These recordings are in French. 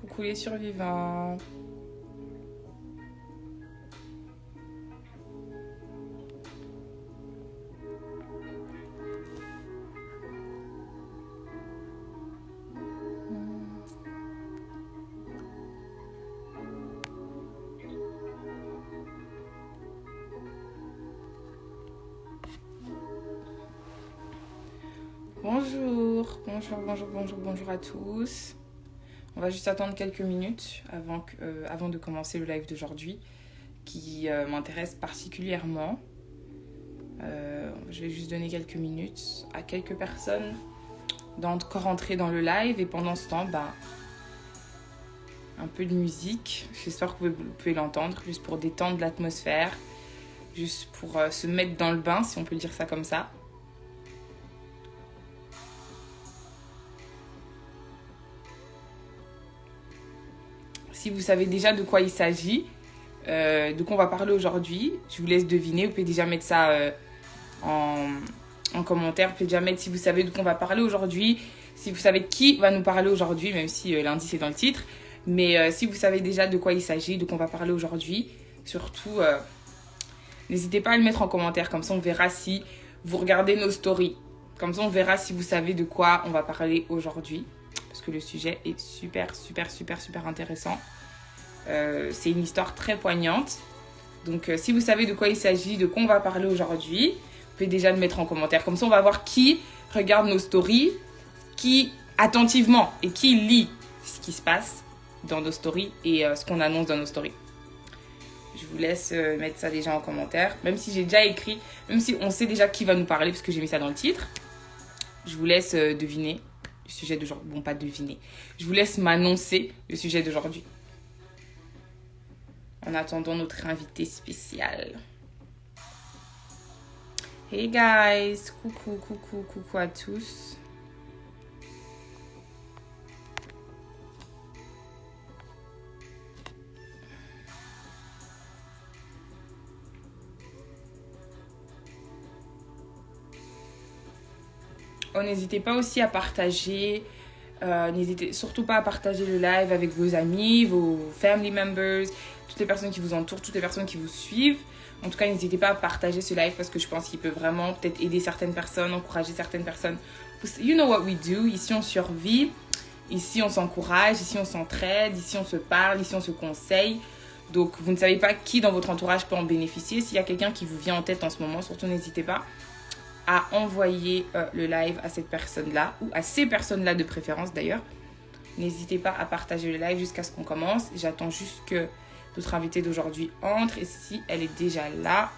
Coucou les survivants. Bonjour à tous. On va juste attendre quelques minutes avant de commencer le live d'aujourd'hui qui m'intéresse particulièrement. Je vais juste donner quelques minutes à quelques personnes d'encore rentrer dans le live et pendant ce temps, un peu de musique. J'espère que vous pouvez l'entendre, juste pour détendre l'atmosphère, juste pour se mettre dans le bain, si on peut dire ça comme ça. Si vous savez déjà de quoi il s'agit, de quoi on va parler aujourd'hui, je vous laisse deviner. Vous pouvez déjà mettre ça en commentaire. Vous pouvez déjà mettre si vous savez de quoi on va parler aujourd'hui, si vous savez qui va nous parler aujourd'hui, même si l'indice est dans le titre. Mais si vous savez déjà de quoi il s'agit, de quoi on va parler aujourd'hui, surtout, n'hésitez pas à le mettre en commentaire. Comme ça, on verra si vous regardez nos stories. Comme ça, on verra si vous savez de quoi on va parler aujourd'hui. Parce que le sujet est super intéressant. C'est une histoire très poignante. Donc, si vous savez de quoi il s'agit, de quoi on va parler aujourd'hui, vous pouvez déjà le mettre en commentaire. Comme ça, on va voir qui regarde nos stories, qui attentivement et qui lit ce qui se passe dans nos stories et ce qu'on annonce dans nos stories. Je vous laisse mettre ça déjà en commentaire. Même si j'ai déjà écrit, même si on sait déjà qui va nous parler, parce que j'ai mis ça dans le titre, je vous laisse deviner le sujet d'aujourd'hui. Bon, pas deviner. Je vous laisse m'annoncer le sujet d'aujourd'hui. En attendant notre invité spécial. Hey guys, coucou à tous. Oh, n'hésitez pas aussi à partager. N'hésitez surtout pas à partager le live avec vos amis, vos family members, toutes les personnes qui vous entourent, toutes les personnes qui vous suivent. En tout cas, n'hésitez pas à partager ce live parce que je pense qu'il peut vraiment peut-être aider certaines personnes, encourager certaines personnes. You know what we do. Ici, on survit. Ici, on s'encourage. Ici, on s'entraide. Ici, on se parle. Ici, on se conseille. Donc, vous ne savez pas qui dans votre entourage peut en bénéficier. S'il y a quelqu'un qui vous vient en tête en ce moment, surtout n'hésitez pas à envoyer le live à cette personne-là, ou à ces personnes-là de préférence d'ailleurs. N'hésitez pas à partager le live jusqu'à ce qu'on commence. J'attends juste que notre invitée d'aujourd'hui entre. Et si elle est déjà là,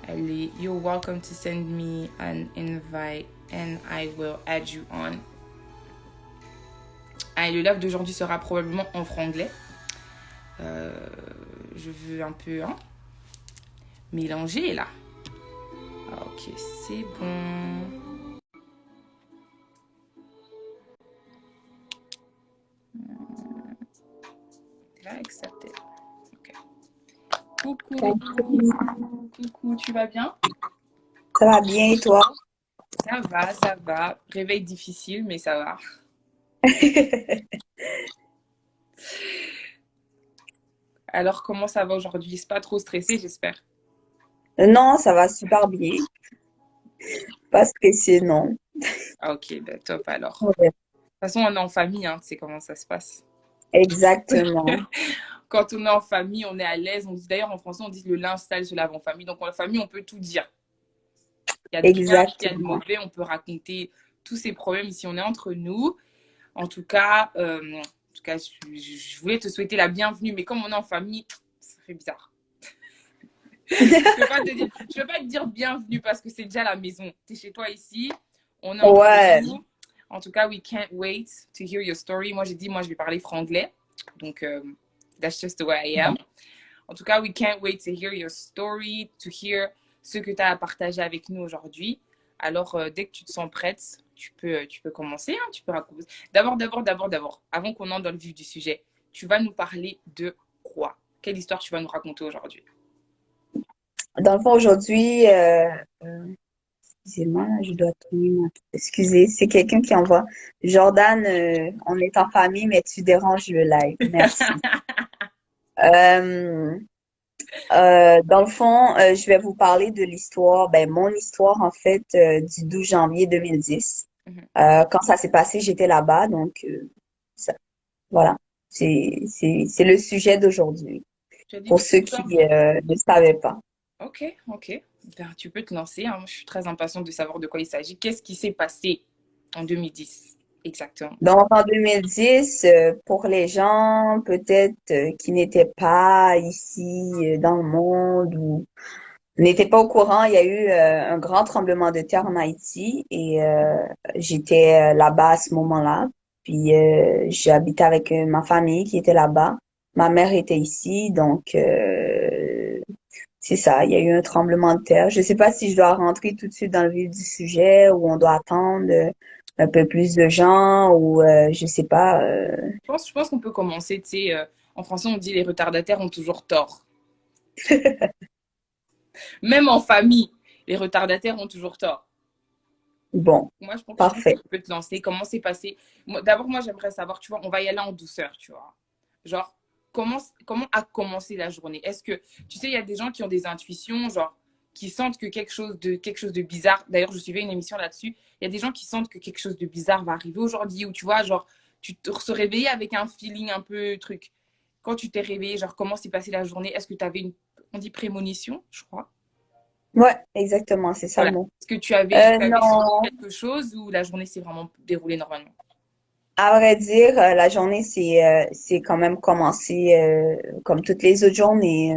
elle est « You're welcome to send me an invite and I will add you on ». Ah, et le live d'aujourd'hui sera probablement en franglais. Je veux un peu mélanger là. Ok, c'est bon. Là, accepté. Ok. Coucou, tu vas bien? Ça va bien et toi? Ça va. Réveil difficile, mais ça va. Alors, comment ça va aujourd'hui? C'est pas trop stressé, j'espère. Non, ça va super bien. Pas stressé, non. Ah, ok, bah, top alors. Ouais. De toute façon, on est en famille, hein, tu sais comment ça se passe. Exactement. Quand on est en famille, on est à l'aise. On dit d'ailleurs en français, on dit le linge sale se lave en famille. Donc en famille, on peut tout dire. Il y a de bien, il y a de Exactement. mauvais. On peut raconter tous ces problèmes ici. On est entre nous. En tout cas, je voulais te souhaiter la bienvenue, mais comme on est en famille, ça fait bizarre. Je peux pas te dire bienvenue parce que c'est déjà la maison. Tu es chez toi ici, on est entre Ouais. nous. En tout cas, we can't wait to hear your story. Moi, j'ai dit, moi, je vais parler franglais. Donc, that's just the way I am. En tout cas, we can't wait to hear your story, to hear ce que tu as à partager avec nous aujourd'hui. Alors, dès que tu te sens prête, tu peux commencer. Hein, tu peux raconter. D'abord, avant qu'on entre dans le vif du sujet, tu vas nous parler de quoi? Quelle histoire tu vas nous raconter aujourd'hui? Dans le fond, aujourd'hui, Excusez-moi, je dois tourner Excusez, c'est quelqu'un qui envoie. Jordan, on est en famille, mais tu déranges le live. Merci. Euh, dans le fond, je vais vous parler de l'histoire, ben, mon histoire, en fait, du 12 janvier 2010. Mhm. Quand ça s'est passé, j'étais là-bas, donc ça- voilà. C'est le sujet d'aujourd'hui, Tu as dit pour du ceux coup, qui ne savaient pas. ok, ok. Ben, tu peux te lancer, hein. Moi, je suis très impatiente de savoir de quoi il s'agit. Qu'est-ce qui s'est passé en 2010 exactement? Donc, en 2010, pour les gens peut-être qui n'étaient pas ici dans le monde ou n'étaient pas au courant, il y a eu un grand tremblement de terre en Haïti et j'étais là-bas à ce moment-là. Puis, j'habitais avec ma famille qui était là-bas. Ma mère était ici, donc c'est ça. Il y a eu un tremblement de terre. Je ne sais pas si je dois rentrer tout de suite dans le vif du sujet ou on doit attendre un peu plus de gens ou je sais pas. Je pense qu'on peut commencer, tu sais, en français on dit les retardataires ont toujours tort. Même en famille, les retardataires ont toujours tort. Bon, Moi, je pense que parfait. tu peux te lancer. Comment c'est passé? D'abord, moi, j'aimerais savoir, tu vois, on va y aller en douceur, tu vois. Genre, comment a commencé la journée? Est-ce que, tu sais, il y a des gens qui ont des intuitions, genre, qui sentent que quelque chose de bizarre. D'ailleurs, je suivais une émission là-dessus. Il y a des gens qui sentent que quelque chose de bizarre va arriver aujourd'hui, ou tu vois, genre, tu te se réveiller avec un feeling un peu truc. Quand tu t'es réveillé, genre, comment s'est passée la journée? Est-ce que tu avais on dit prémonition, je crois. Ouais, exactement, c'est ça le Voilà. mot. Est-ce que tu avais senti Non, quelque chose ou la journée s'est vraiment déroulée normalement? à vrai dire, la journée c'est quand même commencé comme toutes les autres journées.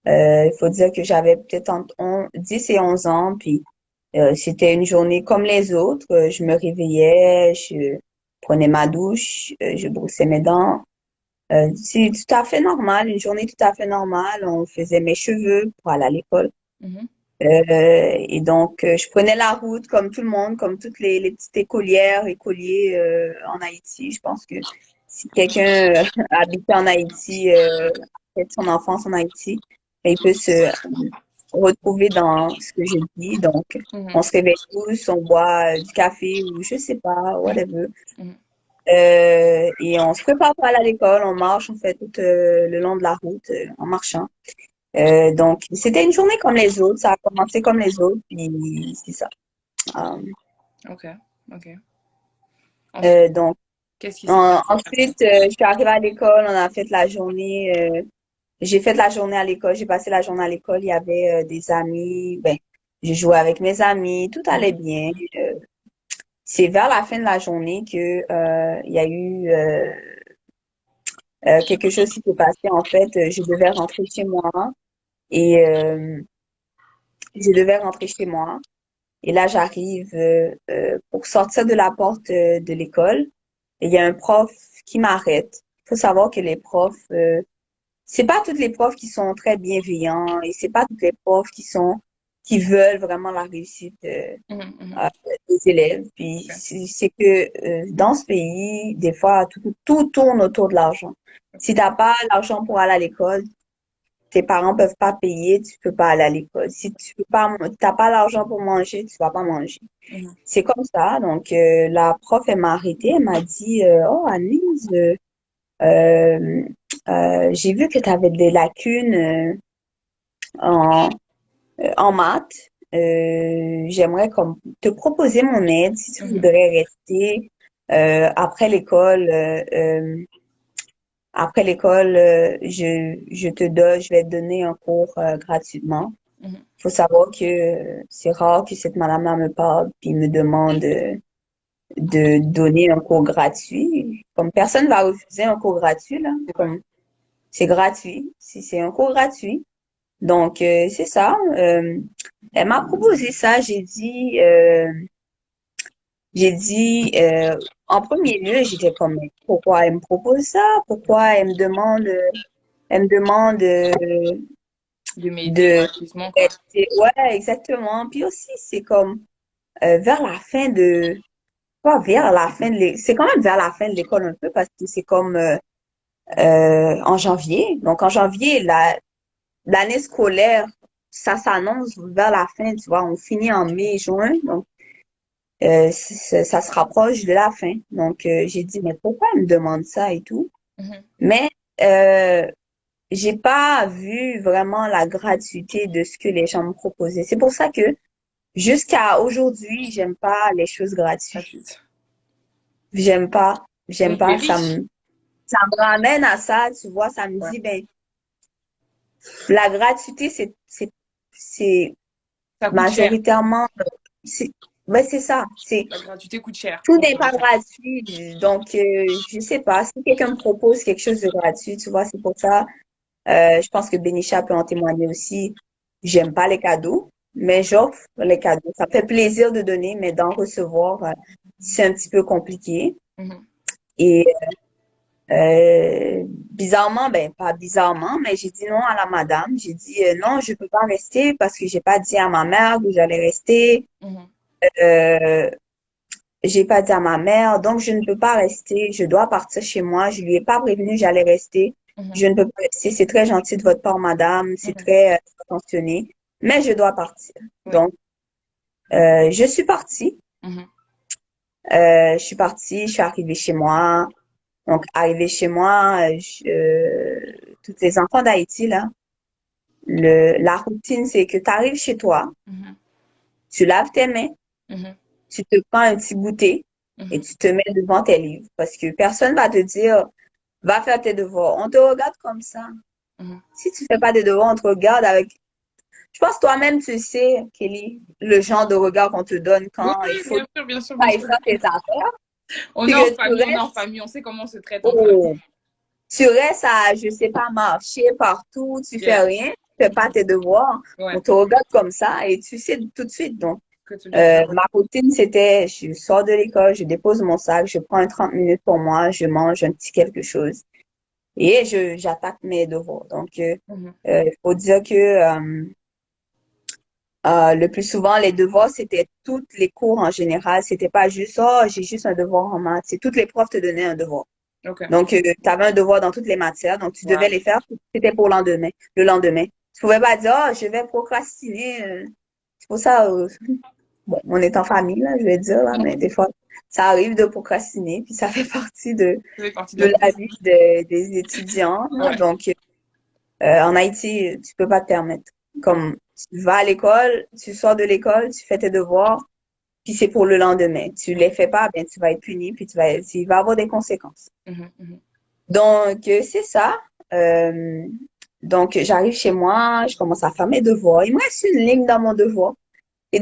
Il faut dire que j'avais peut-être entre 10 et 11 ans, puis c'était une journée comme les autres. Je me réveillais, je prenais ma douche, je brossais mes dents. C'est tout à fait normal, une journée tout à fait normale. On faisait mes cheveux pour aller à l'école. Mhm. Et donc, je prenais la route comme tout le monde, comme toutes les petites écolières, écoliers en Haïti. Je pense que si quelqu'un habitait en Haïti, fait son enfance en Haïti, ben, il peut se retrouver dans ce que je dis. Donc, on Mhm. se réveille tous, on boit du café ou je sais pas, whatever. Mhm. Et on se prépare pour aller à l'école, on marche, on fait tout le long de la route en marchant. Donc, c'était une journée comme les autres, ça a commencé comme les autres, puis c'est ça. Euh, Ok, ok. Ensuite, donc, qu'est-ce qui s'est passé après? ensuite, je suis arrivée à l'école, on a fait la journée, j'ai fait la journée à l'école, j'ai passé la journée à l'école, il y avait des amis, ben, je jouais avec mes amis, tout allait Mhm. bien. C'est vers la fin de la journée que il y a eu quelque chose qui s'est passé. En fait, je devais rentrer chez moi et je devais rentrer chez moi. Et là, j'arrive pour sortir de la porte de l'école. Et il y a un prof qui m'arrête. Il faut savoir que les profs, c'est pas toutes les profs qui sont très bienveillants et c'est pas toutes les profs qui veulent vraiment la réussite Mhm, mhm. euh, des élèves. Puis Ok, c'est que dans ce pays, des fois, tout tourne autour de l'argent. Si ok. t'as pas l'argent pour aller à l'école, tes parents peuvent pas payer, tu peux pas aller à l'école. Si tu peux pas, t'as pas l'argent pour manger, tu vas pas manger. Mhm, C'est comme ça. Donc, la prof, elle m'a arrêtée. Elle m'a dit, oh, Annelise, euh, j'ai vu que tu avais des lacunes en, en maths. J'aimerais comme te proposer mon aide si tu mhm, voudrais rester après l'école. Après l'école, je vais te donner un cours gratuitement. mhm. Faut savoir que c'est rare que cette madame-là me parle puis me demande de donner un cours gratuit. Comme personne va refuser un cours gratuit, là. C'est vrai. Comme c'est gratuit, c'est un cours gratuit. Donc c'est ça. Elle m'a proposé ça. J'ai dit en premier lieu, j'étais comme mais pourquoi elle me propose ça? Pourquoi elle me demande De m'aider de gratuitement, quoi. rester. Ouais, exactement. Puis aussi c'est comme vers la fin de pas vers la fin de c'est quand même vers la fin de l'école un peu parce que c'est comme en janvier. Donc en janvier, l'année scolaire ça s'annonce vers la fin, tu vois. On finit en mai, juin, donc ça se rapproche de la fin. Donc, j'ai dit, mais pourquoi elle me demande ça et tout? Mhm. Mais euh, j'ai pas vu vraiment la gratuité de ce que les gens me proposaient. C'est pour ça que jusqu'à aujourd'hui, j'aime pas les choses gratuites. Gratuite. J'aime Donc, tu es pas, riche. ça me ramène à ça, tu vois, ça me Ouais. dit, ben, la gratuité, c'est Ça coûte cher. majoritairement, c'est, ben, c'est ça, c'est, La gratuité coûte cher. tout On n'est peut pas dire ça. gratuit, donc, je sais pas, si quelqu'un me propose quelque chose de gratuit, tu vois, c'est pour ça, je pense que Benisha peut en témoigner aussi, j'aime pas les cadeaux, mais j'offre les cadeaux. Ça me fait plaisir de donner, mais d'en recevoir, c'est un petit peu compliqué. Mhm. Et bizarrement, ben pas bizarrement, mais j'ai dit non à la madame. J'ai dit non, je peux pas rester parce que j'ai pas dit à ma mère que j'allais rester. Mhm. Euh, j'ai pas dit à ma mère, donc je ne peux pas rester. Je dois partir chez moi. Je lui ai pas prévenu que j'allais rester. Mhm. Je ne peux pas rester. C'est très gentil de votre part, madame. C'est Mhm. très attentionné, mais je dois partir. Oui. Donc je suis partie. Mhm. Je suis arrivée chez moi. Donc arrivée chez moi, tous les enfants d'Haïti là. La routine, c'est que tu arrives chez toi, Mhm. tu laves tes mains, Mhm. tu te prends un petit goûter et Mhm. tu te mets devant tes livres. Parce que personne va te dire, va faire tes devoirs. On te regarde comme ça. Mhm. Si tu fais pas de devoirs, on te regarde avec... Je pense toi-même, tu sais, Kelly, le genre de regard qu'on te donne Oui, quand il oui, faut, bien sûr, bien sûr, bien par sûr. exemple, tes affaires. On Puis est en que famille, on est en famille, on sait comment on se traite en oh, famille. tu restes à, je sais pas, marcher partout, tu fais Yeah. rien, tu fais pas tes devoirs. On Ouais, te regarde comme ça et tu sais tout de suite. Donc, que tu dois faire. ma routine, c'était, je sors de l'école, je dépose mon sac, je prends un 30 minutes pour moi, je mange un petit quelque chose et j'attaque mes devoirs. Donc, Mhm. il faut dire que le plus souvent, les devoirs, c'était toutes les cours en général. C'était pas juste, oh, j'ai juste un devoir en maths. C'est toutes les profs te donnaient un devoir. Ok. Donc, tu avais un devoir dans toutes les matières, donc tu devais Voilà. les faire. C'était pour le lendemain. Le lendemain. Tu pouvais pas dire, oh, je vais procrastiner. C'est pour ça, bon, on est en famille, là, je vais dire, là, mais des fois, ça arrive de procrastiner, puis ça fait partie Ça fait partie de de la vie. la vie des étudiants, là. Ouais. Donc, en Haïti, tu peux pas te permettre. Comme, tu vas à l'école, tu sors de l'école, tu fais tes devoirs, puis c'est pour le lendemain. Tu les fais pas, ben, tu vas être puni, puis il va avoir des conséquences. Mhm. Mhm. Donc, c'est ça. Euh, donc, j'arrive chez moi, je commence à faire mes devoirs. Il me reste une ligne dans mon devoir. Et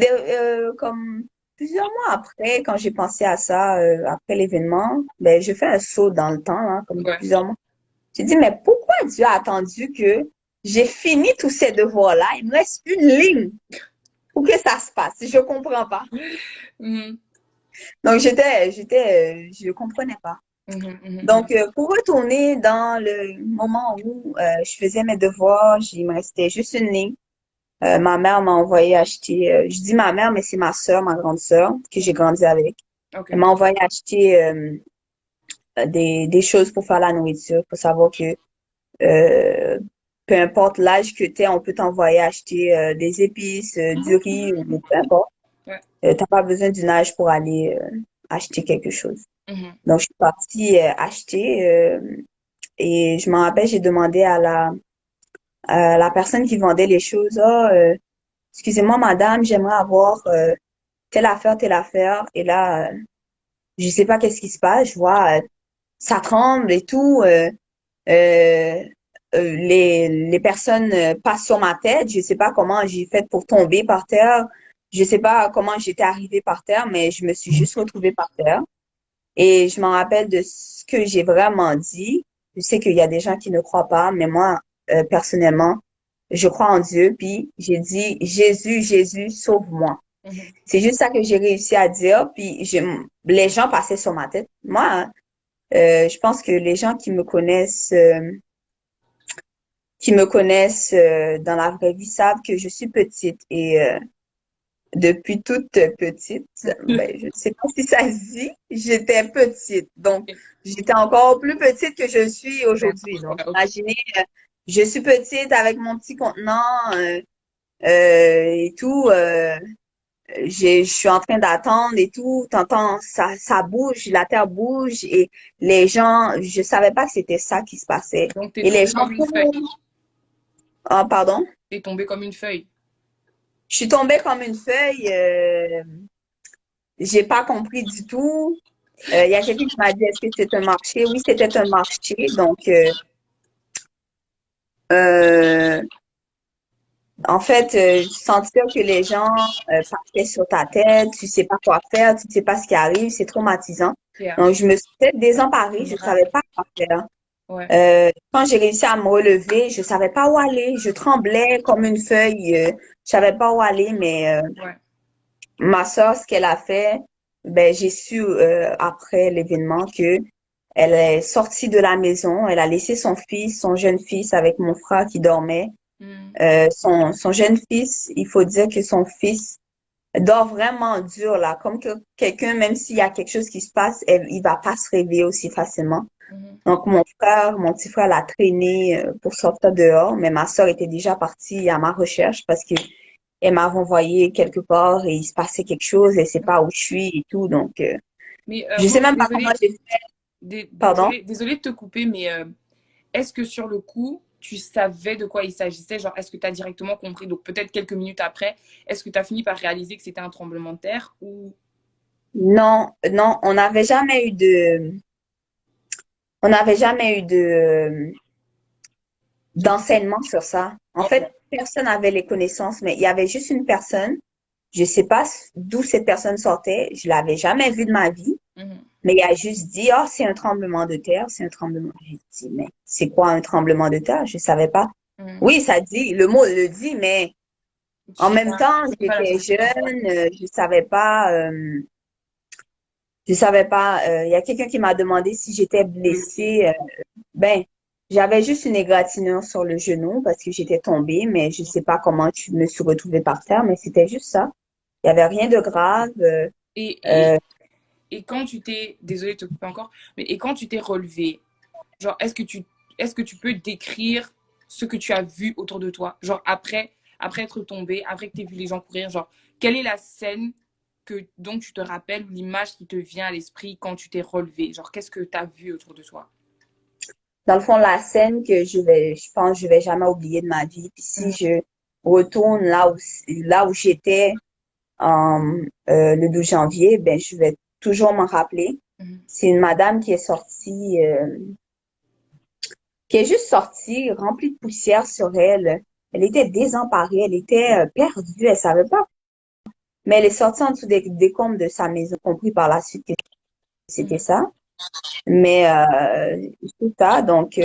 comme plusieurs mois après, quand j'ai pensé à ça, après l'événement, ben, je fais un saut dans le temps, hein, comme Ouais. plusieurs mois. J'ai dit, mais pourquoi Dieu a attendu que j'ai fini tous ces devoirs-là? Il me reste une ligne pour que ça se passe. Je comprends pas. Mhm. Donc, je comprenais pas. Mhm. Mhm. Donc, pour retourner dans le moment où je faisais mes devoirs, il me restait juste une ligne. Ma mère m'a envoyé acheter, je dis ma mère, mais c'est ma sœur, ma grande sœur, que j'ai Mhm. grandi avec. Ok. Elle m'a envoyé acheter des choses pour faire la nourriture, pour savoir que euh, peu importe l'âge que tu es, on peut t'envoyer acheter des épices, du riz ou peu importe. Ouais. T'as pas besoin d'une âge pour aller acheter quelque chose. Mhm. Donc, je suis partie acheter et je m'en rappelle, j'ai demandé à la personne qui vendait les choses, ah, excusez-moi, madame, j'aimerais avoir telle affaire, telle affaire. Et là, je sais pas qu'est-ce qui se passe. Je vois, ça tremble et tout. Euh, les personnes passent sur ma tête. Je sais pas comment j'ai fait pour tomber par terre. Je sais pas comment j'étais arrivée par terre, mais je me suis juste retrouvée par terre. Et je m'en rappelle de ce que j'ai vraiment dit. Je sais qu'il y a des gens qui ne croient pas, mais moi, personnellement, je crois en Dieu. Puis j'ai dit, Jésus, Jésus, sauve-moi. Mhm. C'est juste ça que j'ai réussi à dire. Puis les gens passaient sur ma tête. Moi, hein, je pense que les gens qui me connaissent dans la vraie vie savent que je suis petite. Et depuis toute petite, ben, je ne sais pas si ça se dit, j'étais petite. Donc, Ok. j'étais encore plus petite que je suis aujourd'hui. Donc, Ouais, ok. imaginez, je suis petite avec mon petit contenant. et tout. Je suis en train d'attendre et tout. T'entends, ça bouge, la terre bouge et les gens, je savais pas que c'était ça qui se passait. Donc, t'es Et les tombé gens, comme une feuille. ah, pardon, T'es tombé comme une feuille. je suis tombée comme une feuille. J'ai pas compris du tout. Il y a quelqu'un qui m'a dit, est-ce que c'est un marché? Oui, c'était un marché. Donc, euh, en fait, sentir que les gens partaient sur ta tête, tu sais pas quoi faire, tu sais pas ce qui arrive, c'est traumatisant. Yeah. Donc, je me suis peut-être désemparée, je savais Vulnérable. pas quoi faire. Ouais. Quand j'ai réussi à me relever, je savais pas où aller, je tremblais comme une feuille, je savais pas où aller, mais Ouais. ma soeur, ce qu'elle a fait, ben j'ai su après l'événement que elle est sortie de la maison, elle a laissé son fils, son jeune fils avec mon frère qui dormait. Hmm. Son jeune fils, il faut dire que son fils dort vraiment dur là, comme que quelqu'un, même s'il y a quelque chose qui se passe, il va pas se réveiller aussi facilement. Mhm. Donc mon petit frère l'a traîné pour sortir dehors, mais ma soeur était déjà partie à ma recherche parce que elle m'a renvoyé quelque part et il se passait quelque chose, elle sait pas où je suis et tout, donc Mais je sais Rose, même pas comment j'ai fait. Pardon? désolée de te couper, mais est-ce que sur le coup, tu savais de quoi il s'agissait? Genre, est-ce que tu as directement compris? Donc, peut-être quelques minutes après, est-ce que tu as fini par réaliser que c'était un tremblement de terre ou... Non, non, on n'avait jamais eu d'enseignement sur ça. En Ok. fait, personne n'avait les connaissances, mais il y avait juste une personne. Je sais pas d'où cette personne sortait. Je l'avais jamais vue de ma vie, Mhm. mais il a juste dit, oh, c'est un tremblement de terre, c'est un tremblement. J'ai dit, mais c'est quoi un tremblement de terre? Je savais pas. Mhm. Oui, ça dit, le mot le dit, mais en même temps, Je sais pas la j'étais signification. jeune, je savais pas. Il y a quelqu'un qui m'a demandé si j'étais Blessé. blessée. Ben, j'avais juste une égratignure sur le genou parce que j'étais tombée, mais je sais pas comment je me suis retrouvée par terre, mais c'était juste ça. Il y avait rien de grave. Et, Euh, et, et quand tu t'es... Désolée de te couper encore, mais et quand tu t'es relevé, genre, est-ce que tu peux décrire ce que tu as vu autour de toi? Genre, après être tombé, après que tu aies vu les gens courir, genre, quelle est la scène dont tu te rappelles ou l'image qui te vient à l'esprit quand tu t'es relevé? Genre, qu'est-ce que tu as vu autour de toi? Dans le fond, la scène que je pense, que je vais jamais oublier de ma vie. Puis si Mhm. je retourne là où j'étais le 12 janvier, ben, je vais toujours m'en rappeler. Mhm. C'est une madame qui est sortie, qui est juste sortie, remplie de poussière sur elle. Elle était désemparée, elle était perdue, elle savait pas. Mais elle est sortie en dessous des décombres de sa maison, compris par la suite que c'était Mhm. ça. Mais c'est ça, donc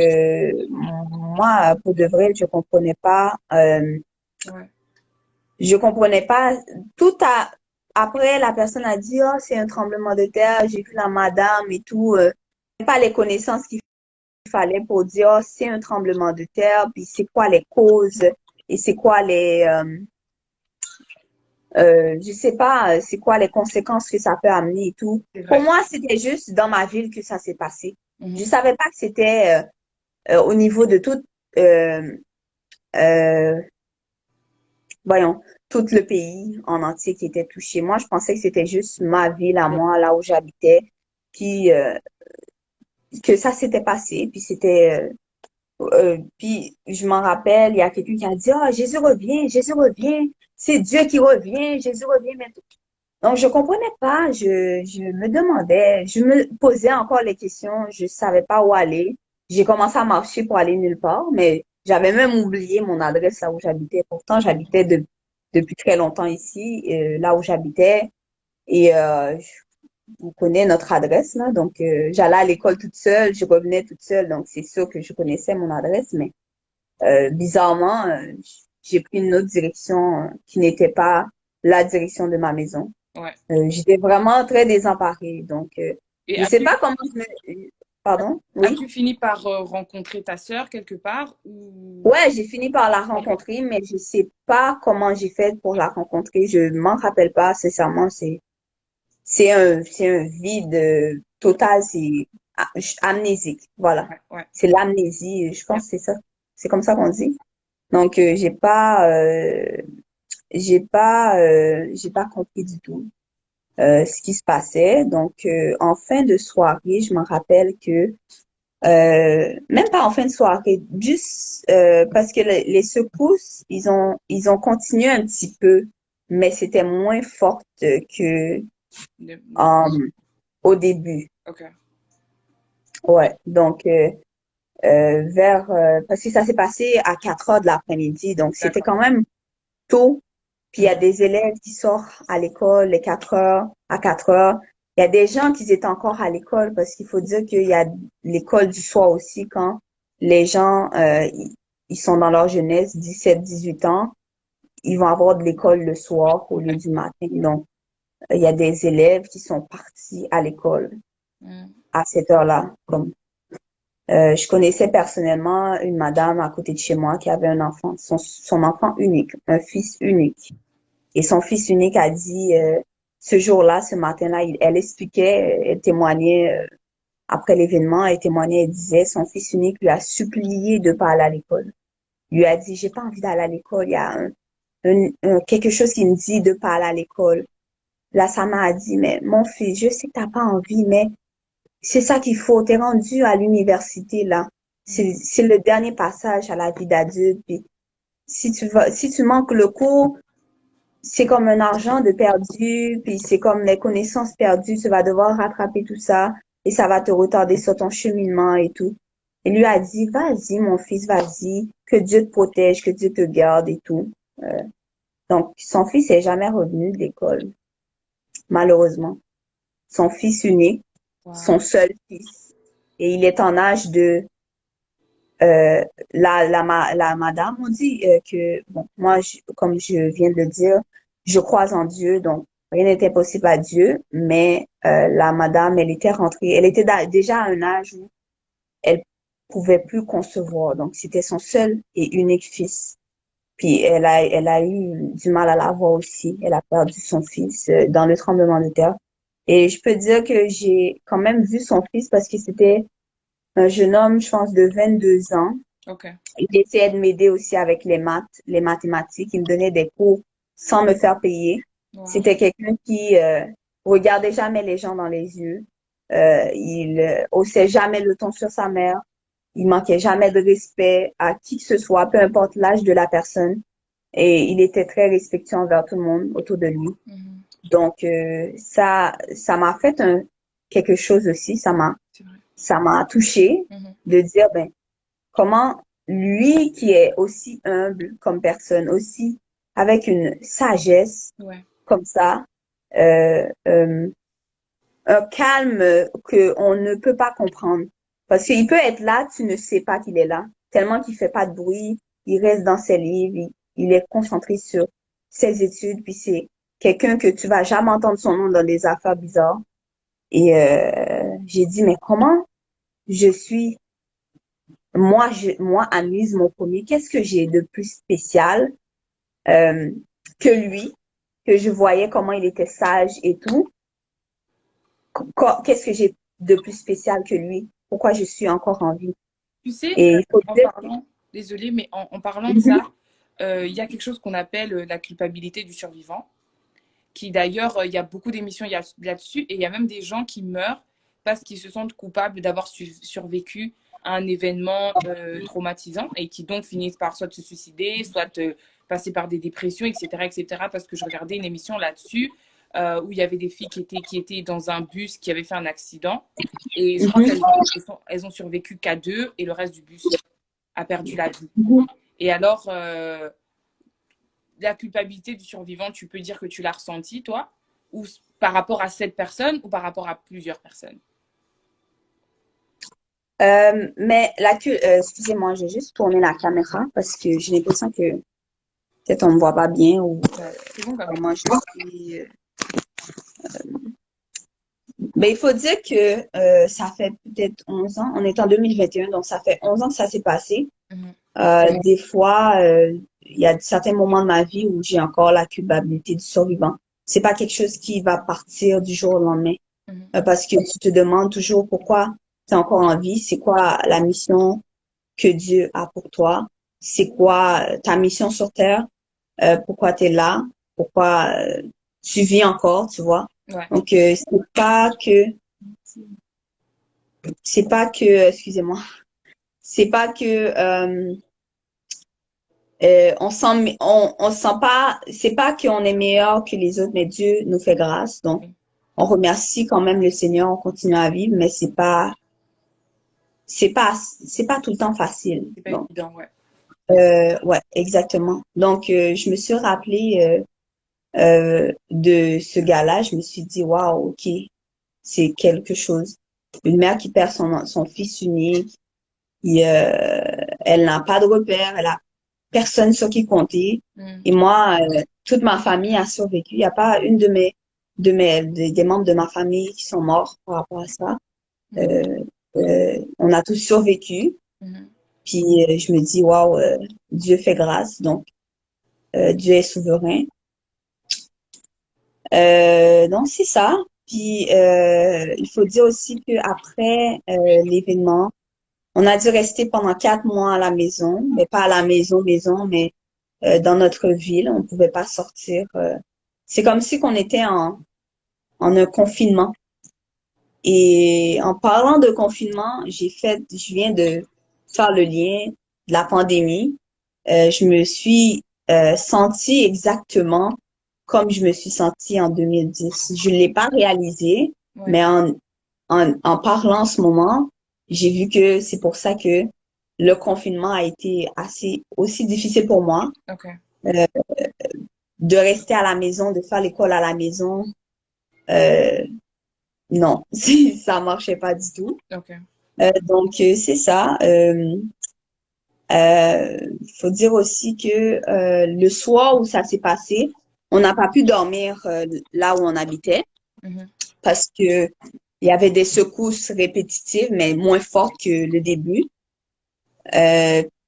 moi, pour de vrai, Ouais. je comprenais pas. Tout à après, la personne a dit, oh, c'est un tremblement de terre, j'ai vu la madame et tout. Pas les connaissances qu'il fallait pour dire, oh, c'est un tremblement de terre, puis c'est quoi les causes et c'est quoi je sais pas, c'est quoi les conséquences que ça peut amener et tout. C'est Pour vrai. moi, c'était juste dans ma ville que ça s'est passé. Je Mhm. savais pas que c'était au niveau de euh, euh, voyons, tout le pays en entier qui était touché. Moi, je pensais que c'était juste ma ville à moi, là où j'habitais, puis que ça s'était passé, puis puis je m'en rappelle, il y a quelqu'un qui a dit, ah, Jésus revient, c'est Dieu qui revient, Jésus revient maintenant. Donc, je comprenais pas, je me demandais, je me posais encore les questions, je savais pas où aller. J'ai commencé à marcher pour aller nulle part, mais j'avais même oublié mon adresse là où j'habitais. Pourtant, depuis très longtemps ici, là où j'habitais, et vous connaissez notre adresse là. Donc, j'allais à l'école toute seule, je revenais toute seule, donc c'est sûr que je connaissais mon adresse, mais bizarrement, j'ai pris une autre direction qui n'était pas la direction de ma maison. Ouais. J'étais vraiment très désemparée. Donc, Et je sais pas comment Pardon? Oui. as-tu fini par rencontrer ta sœur quelque part ou... Ouais, j'ai fini par la Ok. rencontrer, mais je sais pas comment j'ai fait pour la rencontrer. Je m'en rappelle pas, sincèrement. C'est un vide total. C'est amnésique. Voilà. Ouais, ouais. C'est l'amnésie. Je Yeah. pense que c'est ça. C'est comme ça qu'on dit. Donc, j'ai pas. j'ai pas compris du tout ce qui se passait. Donc, en fin de soirée, je me rappelle que même pas en fin de soirée, juste parce que les secousses, ils ont continué un petit peu, mais c'était moins forte que De- euh, au début. Ok, Ouais, donc parce que ça s'est passé à 4 heures de l'après-midi, donc c'était d'accord. quand même tôt. Puis il y a Mhm. des élèves qui sortent à l'école les 4 heures, à 4 heures. Il y a des gens qui étaient encore à l'école parce qu'il faut dire qu'il y a l'école du soir aussi quand les gens, ils sont dans leur jeunesse, 17, 18 ans, ils vont avoir de l'école le soir au lieu Ouais. du matin. Donc, il y a des élèves qui sont partis à l'école Mhm. à cette heure-là. Je connaissais personnellement une madame à côté de chez moi qui avait un enfant, son enfant unique, un fils unique. Et son fils unique a dit, ce jour-là, ce matin-là, elle expliquait, elle témoignait après l'événement, elle témoignait, elle disait, son fils unique lui a supplié de pas aller à l'école. Il lui a dit, j'ai pas envie d'aller à l'école, il y a quelque chose qui me dit de pas aller à l'école. Là, sa mère a dit, mais mon fils, je sais que t'as pas envie, mais c'est ça qu'il faut. T'es rendu à l'université, là. C'est le dernier passage à la vie d'adulte. Puis si tu manques le cours, c'est comme un argent de perdu, puis c'est comme les connaissances perdues. Tu vas devoir rattraper tout ça et ça va te retarder sur ton cheminement et tout. Il lui a dit, vas-y, mon fils, vas-y, que Dieu te protège, que Dieu te garde et tout. Donc, son fils est jamais revenu de l'école, malheureusement. Son fils unique, son Wow. seul fils. Et il est en âge de la madame, on dit que, bon, moi, comme je viens de le dire, je crois en Dieu, donc rien n'était possible à Dieu, mais la madame, elle était rentrée, elle était déjà à un âge où elle pouvait plus concevoir, donc c'était son seul et unique fils. Puis elle a eu du mal à l'avoir aussi, elle a perdu son fils dans le tremblement de terre. Et je peux dire que j'ai quand même vu son fils parce que c'était un jeune homme, je pense, de 22 ans. Ok. Il essayait de m'aider aussi avec les maths, les mathématiques. Il me donnait des cours sans me faire payer. Wow. C'était quelqu'un qui regardait jamais les gens dans les yeux. Il haussait jamais le ton sur sa mère. Il manquait jamais de respect à qui que ce soit, peu importe l'âge de la personne. Et il était très respectueux envers tout le monde autour de lui. Mhm. Donc ça m'a fait quelque chose aussi. C'est vrai. Ça m'a touché Mhm. de dire ben comment lui qui est aussi humble comme personne, aussi avec une sagesse Ouais. comme ça, euh, euh, un calme que on ne peut pas comprendre. Parce qu'il peut être là, tu ne sais pas qu'il est là. Tellement qu'il fait pas de bruit, il reste dans ses livres, il est concentré sur ses études, puis c'est quelqu'un que tu vas jamais entendre son nom dans des affaires bizarres. Et j'ai dit, mais comment je suis moi, Anise, mon premier, qu'est-ce que j'ai de plus spécial euh, que lui, que je voyais comment il était sage et tout. Qu'est-ce que j'ai de plus spécial que lui? Pourquoi je suis encore en vie? Tu sais, Et il faut en dire, parlant, désolée, mais en parlant de ça, Mhm, il y a quelque chose qu'on appelle la culpabilité du survivant, qui d'ailleurs, il y a beaucoup d'émissions là-dessus, et il y a même des gens qui meurent parce qu'ils se sentent coupables d'avoir survécu à un événement traumatisant et qui donc finissent par soit se suicider, soit passer par des dépressions, etc., etc. Parce que je regardais une émission là-dessus où il y avait des filles qui étaient dans un bus qui avait fait un accident et je crois mhm, elles ont survécu qu'à deux et le reste du bus a perdu la vie. mhm. Et alors, la culpabilité du survivant, tu peux dire que tu l'as ressenti, toi, ou par rapport à cette personne, ou par rapport à plusieurs personnes. Mais excusez-moi, j'ai juste tourné la caméra parce que j'ai l'impression que peut-être on me voit pas bien ou Ouais, c'est bon comme ça. comment je suis. Mais il faut dire que ça fait peut-être 11 ans, on est en 2021, donc ça fait 11 ans que ça s'est passé. Mhm, Des fois, il y a certains moments de ma vie où j'ai encore la culpabilité du survivant. C'est pas quelque chose qui va partir du jour au lendemain, mhm, parce que tu te demandes toujours pourquoi tu es encore en vie, c'est quoi la mission que Dieu a pour toi, c'est quoi ta mission sur Terre. pourquoi tu es là, pourquoi tu vis encore, tu vois. Ouais. Donc, c'est pas que, excusez-moi, c'est pas que on sent pas, c'est pas qu'on est meilleur que les autres, mais Dieu nous fait grâce. Donc, Oui. on remercie quand même le Seigneur, on continue à vivre, mais c'est pas tout le temps facile. C'est pas Donc, évident, ouais. ouais, exactement. Donc, je me suis rappelée de ce gars-là. Je me suis dit, waouh, ok, c'est quelque chose. Une mère qui perd son fils unique, elle n'a pas de repère, elle a personne sur qui compter. Mm. Et moi, toute ma famille a survécu. Il n'y a pas une des membres de ma famille qui sont morts par rapport à ça. Mhm. Euh, on a tous survécu. Mhm. Puis je me dis, waouh, Dieu fait grâce, donc Dieu est souverain. Donc c'est ça. Puis il faut dire aussi que après l'événement, on a dû rester pendant 4 mois à la maison, mais pas à la maison, mais dans notre ville. On pouvait pas sortir. C'est comme si qu'on était en un confinement. Et en parlant de confinement, je viens de faire le lien de la pandémie. Je me suis sentie exactement comme je me suis sentie en 2010. Je ne l'ai pas réalisé, Ouais. mais en parlant en ce moment, j'ai vu que c'est pour ça que le confinement a été assez aussi difficile pour moi. Ok. Euh, de rester à la maison, de faire l'école à la maison, euh, non, ça marchait pas du tout. Ok. Donc c'est ça. Il faut dire aussi que le soir où ça s'est passé, on n'a pas pu dormir là où on habitait Mhm. parce que il y avait des secousses répétitives, mais moins fortes que le début.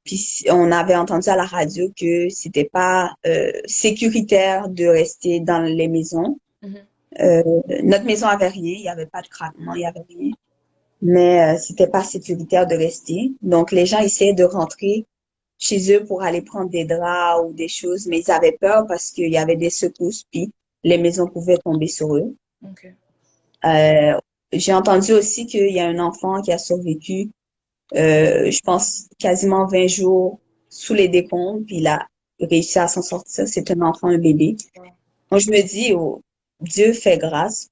Puis on avait entendu à la radio que c'était pas sécuritaire de rester dans les maisons. Mhm. Euh, notre maison avait rien, il y avait pas de craquement, il y avait rien. Mais c'était pas sécuritaire de rester. Donc les gens essayaient de rentrer chez eux pour aller prendre des draps ou des choses, mais ils avaient peur parce qu'il y avait des secousses, puis les maisons pouvaient tomber sur eux. Ok. Euh, j'ai entendu aussi qu'il y a un enfant qui a survécu, je pense, quasiment 20 jours sous les décombres, puis il a réussi à s'en sortir. C'est un enfant, un bébé. Wow. Donc je me dis, oh, Dieu fait grâce.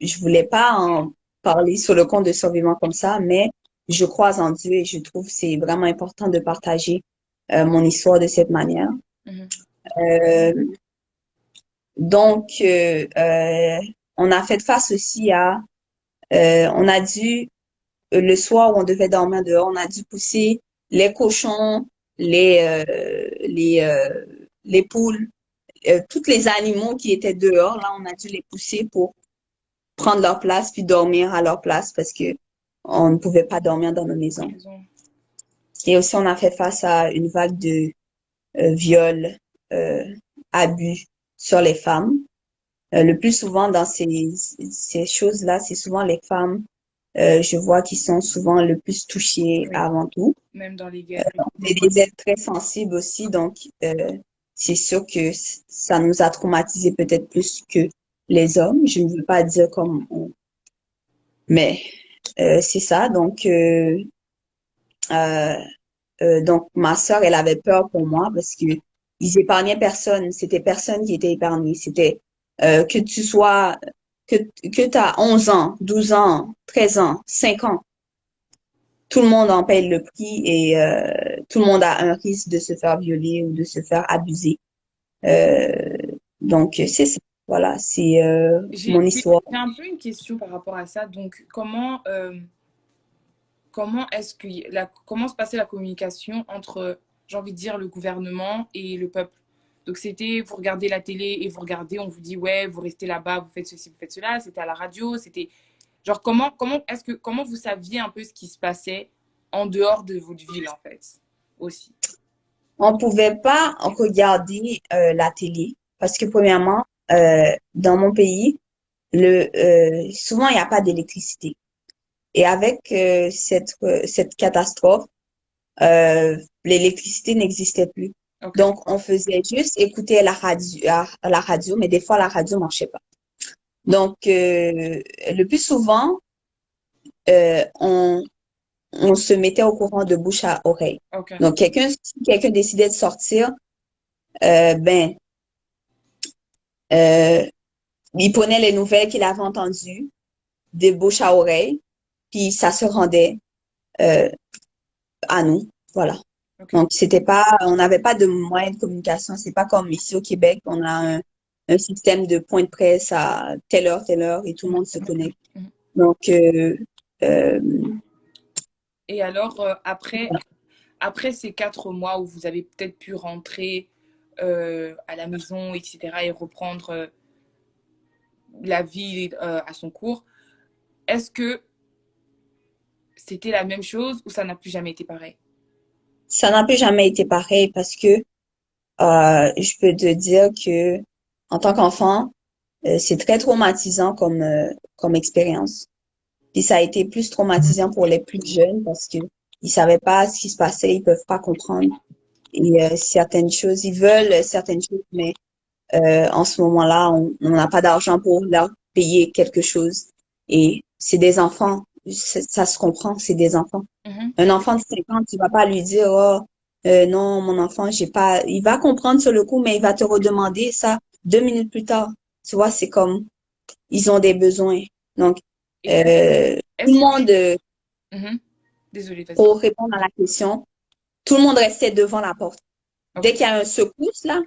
Je voulais pas en parler sur le compte de survivants comme ça, mais je crois en Dieu et je trouve que c'est vraiment important de partager mon histoire de cette manière. Mhm. Euh, donc, on a fait face aussi à, on a dû, le soir où on devait dormir dehors, on a dû pousser les cochons, les poules, tous les animaux qui étaient dehors. Là, on a dû les pousser pour prendre leur place puis dormir à leur place parce que on ne pouvait pas dormir dans nos maisons. Ils ont- Et aussi, on a fait face à une vague de viols, euh, abus sur les femmes. Le plus souvent dans ces choses-là, c'est souvent les femmes, je vois, qui sont souvent le plus touchées Oui. avant tout. Même dans les guerres. On est des êtres très sensibles aussi, donc c'est sûr que ça nous a traumatisés peut-être plus que les hommes. Je ne veux pas dire mais c'est ça. Euh, donc ma sœur, elle avait peur pour moi parce que ils épargnaient personne. C'était personne qui était épargné. C'était que tu sois que t'as 11 ans, 12 ans, 13 ans, 5 ans. Tout le monde en paye le prix et tout le monde a un risque de se faire violer ou de se faire abuser. Euh, donc c'est ça. Voilà, c'est mon histoire. J'ai un peu une question par rapport à ça. Donc, comment est-ce que comment se passait la communication entre, j'ai envie de dire, le gouvernement et le peuple? Donc, c'était, vous regardez la télé et vous regardez, on vous dit, ouais, vous restez là-bas, vous faites ceci, vous faites cela. C'était à la radio, c'était, genre, comment vous saviez un peu ce qui se passait en dehors de votre ville, en fait, aussi? On pouvait pas regarder la télé parce que premièrement, dans mon pays, souvent il n'y a pas d'électricité. Et avec cette catastrophe, l'électricité n'existait plus. Ok, je Donc, on vois. faisait juste écouter la radio, mais des fois, la radio marchait pas. Donc, le plus souvent, on se mettait au courant de bouche à oreille. Ok, Donc, si quelqu'un décidait de sortir, ben, euh, il prenait les nouvelles qu'il avait entendues de bouche à oreille, puis ça se rendait euh, à nous. Voilà. ok. Donc, on n'avait pas de moyens de communication. C'est pas comme ici au Québec, on a un système de point de presse à telle heure, et tout le Mhm, monde se mhm, connecte. mhm. Donc, euh, Et alors, après ces 4 mois où vous avez peut-être pu rentrer à la maison, etc., et reprendre la vie à son cours, est-ce que c'était la même chose ou ça n'a plus jamais été pareil? ça n'a plus jamais été pareil parce que je peux te dire que en tant qu'enfant, c'est très traumatisant comme expérience. Puis ça a été plus traumatisant pour les plus jeunes parce que ils savaient pas ce qui se passait, ils peuvent pas comprendre. Et certaines choses, ils veulent certaines choses, mais en ce moment-là, on n'a pas d'argent pour leur payer quelque chose. Et c'est des enfants, ça se comprend, c'est des enfants. Mhm. Un enfant de 5 ans, tu vas pas lui dire, oh, non, mon enfant, j'ai pas, il va comprendre sur le coup, mais il va te redemander ça 2 minutes plus tard. Tu vois, c'est comme, ils ont des besoins. Donc, Et est-ce que, tout le est-ce que monde, tu... Mhm. Désolée, vas-y. pour répondre à la question, tout le monde restait devant la porte. Ok. Dès qu'il y a un secousse, là,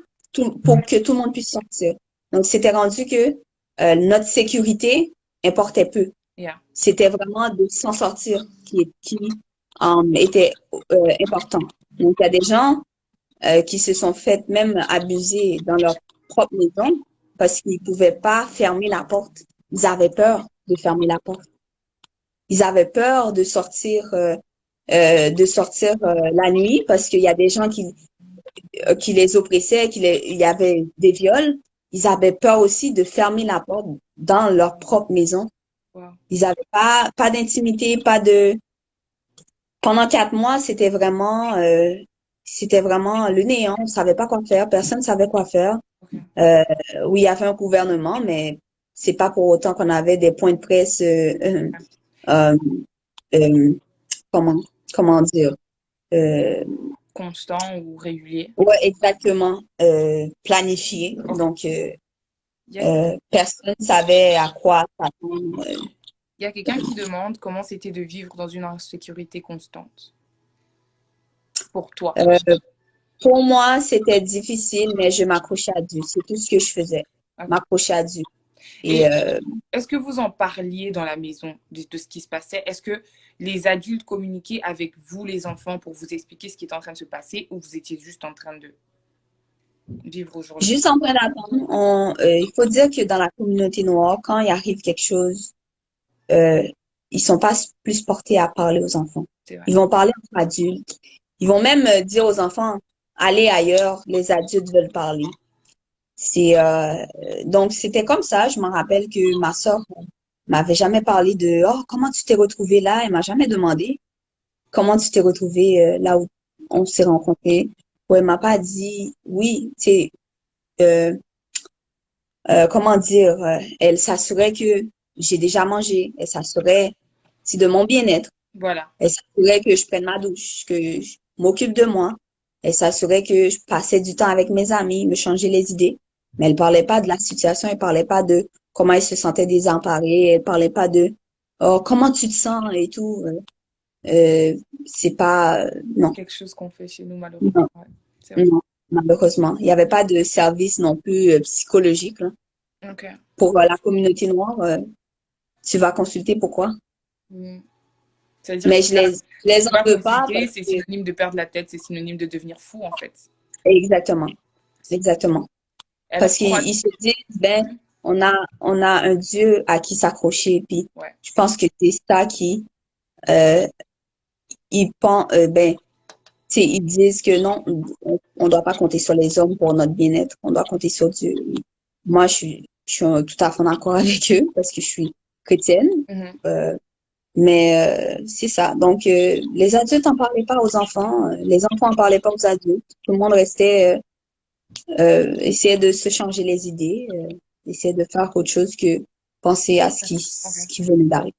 pour que tout le monde puisse sortir. Donc, c'était rendu que notre sécurité importait peu. Yeah. C'était vraiment de s'en sortir qui était important. Donc, il y a des gens qui se sont fait même abuser dans leur propre maison parce qu'ils pouvaient pas fermer la porte. Ils avaient peur de fermer la porte. Ils avaient peur de sortir la nuit parce qu'il y a des gens qui les oppressaient, il y avait des viols. Ils avaient peur aussi de fermer la porte dans leur propre maison. Wow. Ils avaient pas d'intimité, pendant 4 mois, c'était vraiment le néant. On savait pas quoi faire. Personne ne savait quoi faire. Ok. Euh, oui, il y avait un gouvernement, mais c'est pas pour autant qu'on avait des points de presse, euh, euh, comment, comment dire, euh, Constant ou régulier. ouais, exactement, planifié. Ok. Donc, Il y a, personne ne savait à quoi s'attendre. il y a quelqu'un qui demande comment c'était de vivre dans une insécurité constante pour toi. Pour moi, c'était difficile, mais je m'accrochais à Dieu. C'est tout ce que je faisais. Ok. M'accrocher à Dieu. Et Et est-ce que vous en parliez dans la maison de ce qui se passait? Est-ce que les adultes communiquaient avec vous, les enfants, pour vous expliquer ce qui était en train de se passer ou vous étiez juste en train de vivre au jour le jour? juste en train d'attendre, il faut dire que dans la communauté noire, quand il arrive quelque chose, euh, ils sont pas plus portés à parler aux enfants. C'est vrai. Ils vont parler entre adultes. Ils vont même dire aux enfants, allez ailleurs, les adultes veulent parler. Donc c'était comme ça. Je m'en rappelle que ma sœur m'avait jamais parlé de, oh, comment tu t'es retrouvée là? Elle m'a jamais demandé comment tu t'es retrouvée là où on s'est rencontrés. Ou elle m'a pas dit, oui, euh, comment dire, elle s'assurait que j'ai déjà mangé. Elle s'assurait, c'est de mon bien-être. Voilà. Elle s'assurait que je prenne ma douche, que je m'occupe de moi. Elle s'assurait que je passais du temps avec mes amis, me changeait les idées. Mais elle parlait pas de la situation, elle parlait pas de comment elle se sentait désemparée, elle parlait pas de oh, comment tu te sens et tout. C'est pas, non, Quelque chose qu'on fait chez nous, non, malheureusement. Ouais, c'est vrai. non, malheureusement. Il n'y avait pas de service non plus psychologique là. Ok. Pour la communauté noire. Tu vas consulter pourquoi? Mm. C'est-à-dire que Mais je si les tu en vas veux pas consulter, parce c'est que, synonyme de perdre la tête, c'est synonyme de devenir fou, en fait. exactement, exactement. Alors, Parce qu'ils se disent, ben, on a un Dieu à qui s'accrocher. Puis, ouais, je pense que c'est ça qui, euh, ils pensent, ben, tu sais, ils disent que non, on doit pas compter sur les hommes pour notre bien-être. On doit compter sur Dieu. Moi, je suis tout à fait d'accord avec eux parce que je suis chrétienne. mhm, Euh, Mais c'est ça. Donc, les adultes en parlaient pas aux enfants, les enfants en parlaient pas aux adultes. Tout le monde restait, essayait de se changer les idées, essayait de faire autre chose que penser à ce Ok. qui venait d'arriver.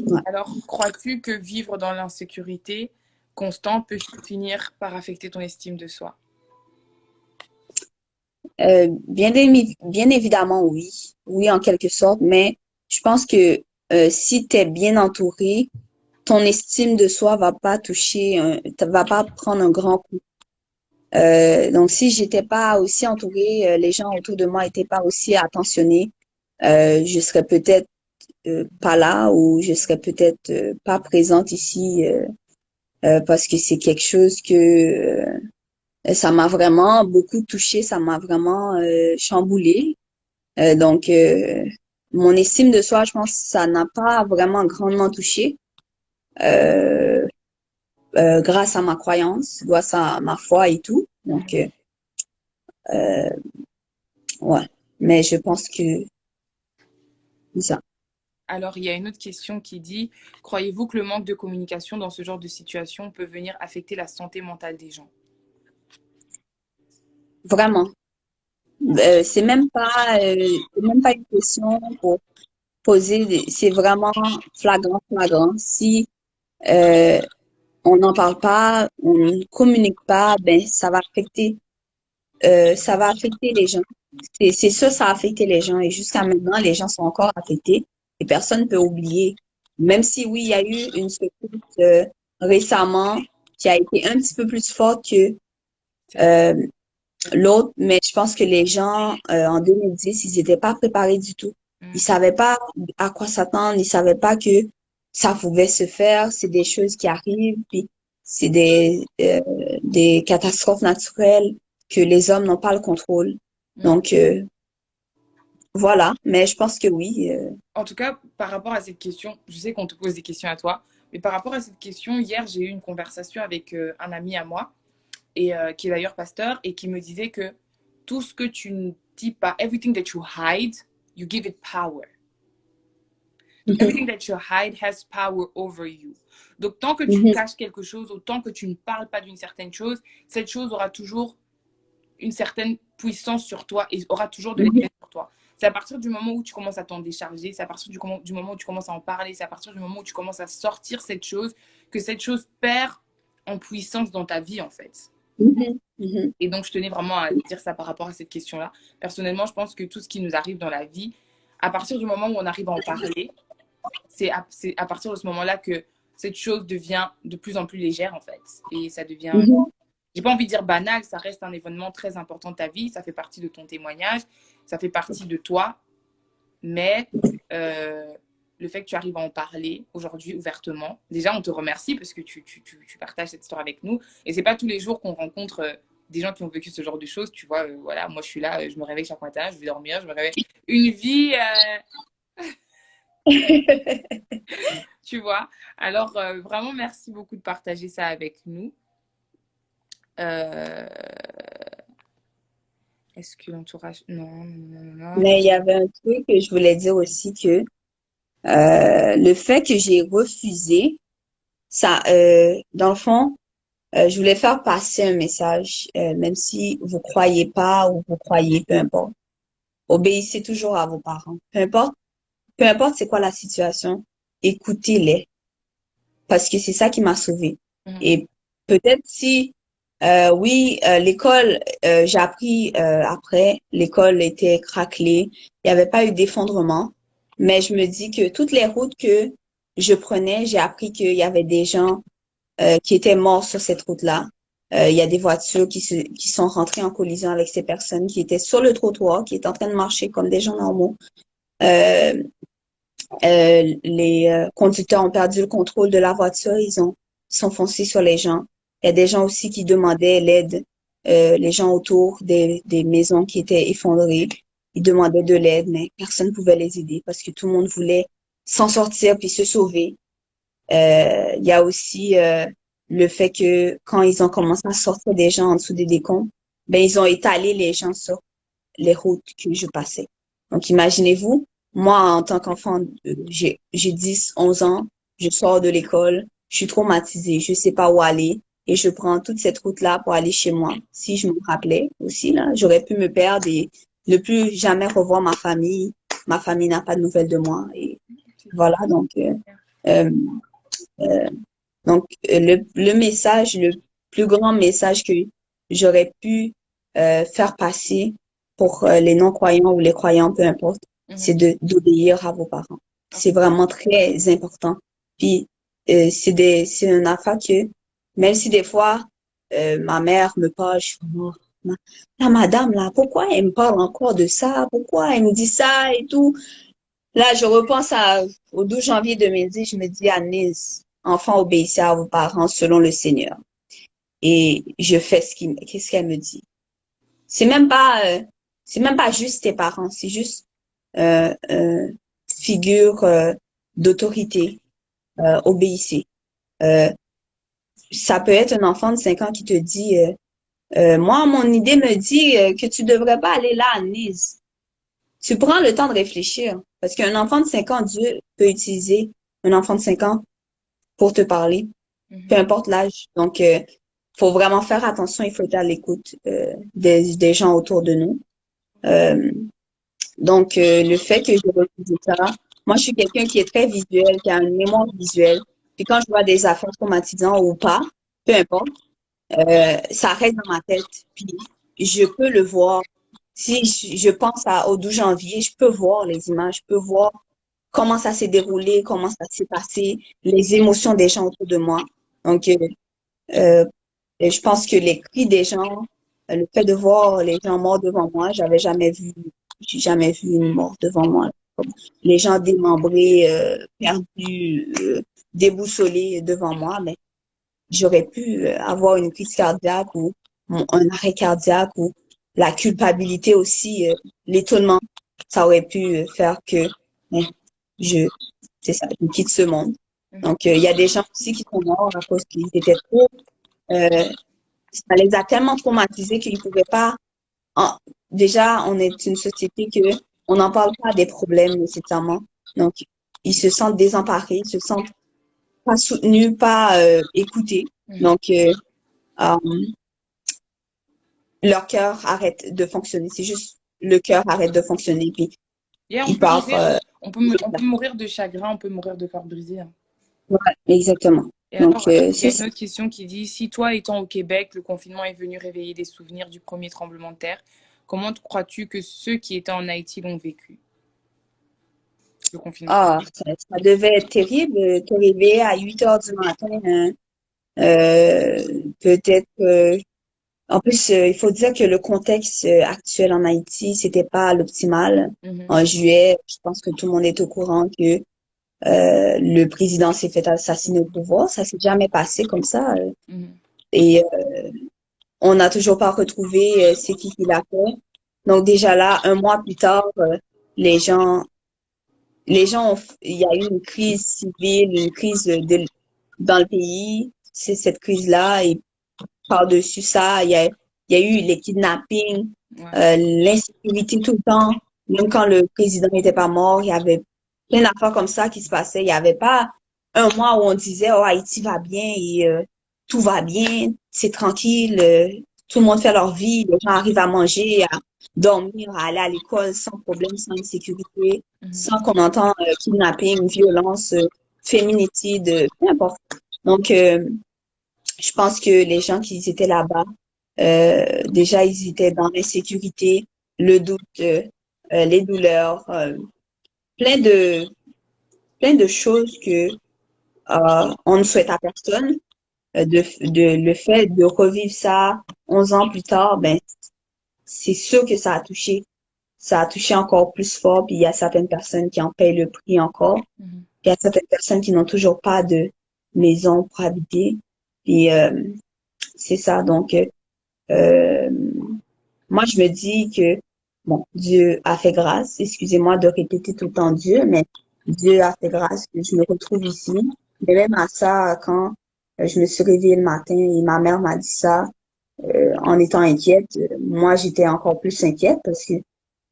Ouais. Alors, crois-tu que vivre dans l'insécurité constante peut finir par affecter ton estime de soi? Bien évidemment, oui. Oui, en quelque sorte, mais je pense que si tu es bien entouré, ton estime de soi va pas toucher, va pas prendre un grand coup. Donc, si j'étais pas aussi entourée, les gens autour de moi étaient pas aussi attentionnés, je serais peut-être pas là ou je serais peut-être pas présente ici parce que c'est quelque chose que ça m'a vraiment beaucoup touchée, ça m'a vraiment chamboulée. Donc, mon estime de soi, je pense, ça n'a pas vraiment grandement touché euh, grâce à ma croyance, grâce à ma foi et tout. Donc, Mhm. ouais. Mais je pense que c'est ça. Alors, il y a une autre question qui dit, croyez-vous que le manque de communication dans ce genre de situation peut venir affecter la santé mentale des gens? Vraiment. C'est même pas une question pour poser. C'est vraiment flagrant, flagrant. Si euh, on n'en parle pas, on ne communique pas, ben ça va affecter les gens. C'est ça, ça a affecté les gens. Et jusqu'à maintenant, les gens sont encore affectés et personne ne peut oublier. Même si oui, il y a eu une secousse récemment qui a été un petit peu plus forte que C'est vrai. euh, l'autre, mais je pense que les gens en 2010, ils n'étaient pas préparés du tout. Ils Mm. savaient pas à quoi s'attendre, ils savaient pas que ça pouvait se faire. C'est des choses qui arrivent, puis c'est des catastrophes naturelles que les hommes n'ont pas le contrôle. Mm. Donc voilà, mais je pense que oui. En tout cas, par rapport à cette question, je sais qu'on te pose des questions à toi, mais par rapport à cette question, hier, j'ai eu une conversation avec un ami à moi, et qui est d'ailleurs pasteur, et qui me disait que tout ce que tu ne dis pas, everything that you hide, you give it power. Donc, Mhm, everything that you hide has power over you. Donc, tant que tu mhm, caches quelque chose, ou tant que tu ne parles pas d'une certaine chose, cette chose aura toujours une certaine puissance sur toi et aura toujours de mhm, l'effet sur toi. C'est à partir du moment où tu commences à t'en décharger, c'est à partir du moment où tu commences à en parler, c'est à partir du moment où tu commences à sortir cette chose que cette chose perd en puissance dans ta vie, en fait. mhm, mhm, Et donc, je tenais vraiment à dire ça par rapport à cette question-là. Personnellement, je pense que tout ce qui nous arrive dans la vie, à partir du moment où on arrive à en parler, c'est à partir de ce moment-là que cette chose devient de plus en plus légère, en fait. Et ça devient, mhm, j'ai pas envie de dire banal, ça reste un événement très important de ta vie, ça fait partie de ton témoignage, ça fait partie de toi, mais euh, le fait que tu arrives à en parler aujourd'hui ouvertement, déjà on te remercie parce que tu partages cette histoire avec nous, et c'est pas tous les jours qu'on rencontre des gens qui ont vécu ce genre de choses, tu vois, voilà, moi je suis là, je me réveille chaque matin, je vais dormir, je me réveille, une vie, tu vois, alors vraiment merci beaucoup de partager ça avec nous. Euh, Est-ce que l'entourage... Non, non, non, non. Mais il y avait un truc que je voulais dire aussi que le fait que j'ai refusé, ça, dans le fond, je voulais faire passer un message, même si vous croyez pas ou vous croyez, peu importe. Obéissez toujours à vos parents. Peu importe c'est quoi la situation, écoutez-les, parce que c'est ça qui m'a sauvée. Mhm. Et peut-être si, oui, l'école, j'ai appris après, l'école était craquelée, il n'y avait pas eu d'effondrement, mais je me dis que toutes les routes que je prenais, j'ai appris qu'il y avait des gens qui étaient morts sur cette route-là. Il y a des voitures qui sont rentrées en collision avec ces personnes qui étaient sur le trottoir, qui étaient en train de marcher comme des gens normaux. Euh, les conducteurs ont perdu le contrôle de la voiture, ils sont foncés sur les gens. Il y a des gens aussi qui demandaient l'aide, les gens autour des maisons qui étaient effondrées, ils demandaient de l'aide, mais personne ne pouvait les aider parce que tout le monde voulait s'en sortir puis se sauver. Il y a aussi le fait que quand ils ont commencé à sortir des gens en dessous des décombres, ben ils ont étalé les gens sur les routes que je passais. Donc imaginez-vous, moi en tant qu'enfant, j'ai 10, 11 ans, je sors de l'école, je suis traumatisée, je sais pas où aller et je prends toute cette route-là pour aller chez moi. Si je me rappelais aussi, là, j'aurais pu me perdre et ne plus jamais revoir ma famille. Ma famille n'a pas de nouvelles de moi et C'est voilà, euh, euh, le message, le plus grand message que j'aurais pu faire passer pour les non-croyants ou les croyants, peu importe, c'est Mhm. d'obéir à vos parents. C'est vraiment très important. Puis c'est une affaire que même si des fois ma mère me parle, je suis comme, oh, la madame là, pourquoi elle me parle encore de ça? Pourquoi elle me dit ça et tout? Là, je repense au 12 janvier 2010, je me dis, Agnès, enfant, obéissez à vos parents selon le Seigneur. Et je fais qu'est-ce qu'elle me dit. C'est même pas, c'est même pas juste tes parents, c'est juste euh, figure d'autorité, obéissez. Euh, Ça peut être un enfant de 5 ans qui te dit, moi, mon idée me dit que tu devrais pas aller là, Agnès. Tu prends le temps de réfléchir. Parce qu'un enfant de 5 ans, Dieu peut utiliser un enfant de 5 ans pour te parler, peu Mhm. importe l'âge. Donc, faut vraiment faire attention, il faut être à l'écoute des gens autour de nous. Euh, le fait que je refuse ça, moi, je suis quelqu'un qui est très visuel, qui a une mémoire visuelle. Puis quand je vois des affaires traumatisantes ou pas, peu importe, ça reste dans ma tête. Puis je peux le voir. Si je pense au 12 janvier, je peux voir les images, je peux voir comment ça s'est déroulé, comment ça s'est passé, les émotions des gens autour de moi. Donc, euh, et je pense que les cris des gens, le fait de voir les gens morts devant moi, j'ai jamais vu une mort devant moi. Les gens démembrés, perdus, déboussolés devant moi, mais j'aurais pu avoir une crise cardiaque ou un arrêt cardiaque ou la culpabilité aussi, l'étonnement. Ça aurait pu faire que hein, je, c'est ça, je quitte ce monde. Mhm. Donc, il y a des gens aussi qui sont morts à cause qu'ils étaient trop, euh, ça les a tellement traumatisés qu'ils pouvaient pas, en- déjà, on est une société que on n'en parle pas des problèmes nécessairement. Donc, ils se sentent désemparés, ils se sentent pas soutenus, pas écoutés. Mhm. Donc, euh, leur cœur arrête de fonctionner. C'est juste le cœur arrête de fonctionner, puis Yeah, on ils peut partent. mourir, on peut mourir de chagrin, on peut mourir de cœur brisé, hein. Ouais, exactement. Et Donc, alors, il y c'est a une ça. autre question qui dit, si toi, étant au Québec, le confinement est venu réveiller des souvenirs du premier tremblement de terre, comment crois-tu que ceux qui étaient en Haïti l'ont vécu, le confinement? Ça devait être terrible. Te réveiller à 8 heures du matin, hein. Peut-être. En plus, il faut dire que le contexte actuel en Haïti, c'était pas l'optimal. Mhm, En juillet, je pense que tout le monde est au courant que le président s'est fait assassiner au pouvoir. Ça s'est jamais passé comme ça. mhm, Et on n'a toujours pas retrouvé c'est qui l'a fait. Donc déjà là, un mois plus tard, les gens, il y a eu une crise civile, une crise dans le pays. C'est cette crise-là et par-dessus ça, il y a eu les kidnappings, ouais, l'insécurité tout le temps. Même quand le président n'était pas mort, il y avait plein d'affaires comme ça qui se passaient. Il n'y avait pas un mois où on disait, oh, Haïti va bien et tout va bien, c'est tranquille, tout le monde fait leur vie, les gens arrivent à manger, à dormir, à aller à l'école sans problème, sans insécurité, mhm. sans qu'on entende kidnapping, violence, féminicide, peu importe. Donc, je pense que les gens qui étaient là-bas, déjà, ils étaient dans l'insécurité, le doute, les douleurs, plein de, plein de choses que on ne souhaite à personne. Le fait de revivre ça 11 ans plus tard, ben, c'est sûr que ça a touché. Ça a touché encore plus fort, puis il y a certaines personnes qui en payent le prix encore. Mhm. Il y a certaines personnes qui n'ont toujours pas de maison pour habiter. Puis c'est ça. Donc, Euh, moi, je me dis que, bon, Dieu a fait grâce. Excusez-moi de répéter tout le temps Dieu, mais Dieu a fait grâce que je me retrouve ici. Mais même à ça, quand je me suis réveillée le matin et ma mère m'a dit ça, en étant inquiète, moi, j'étais encore plus inquiète parce que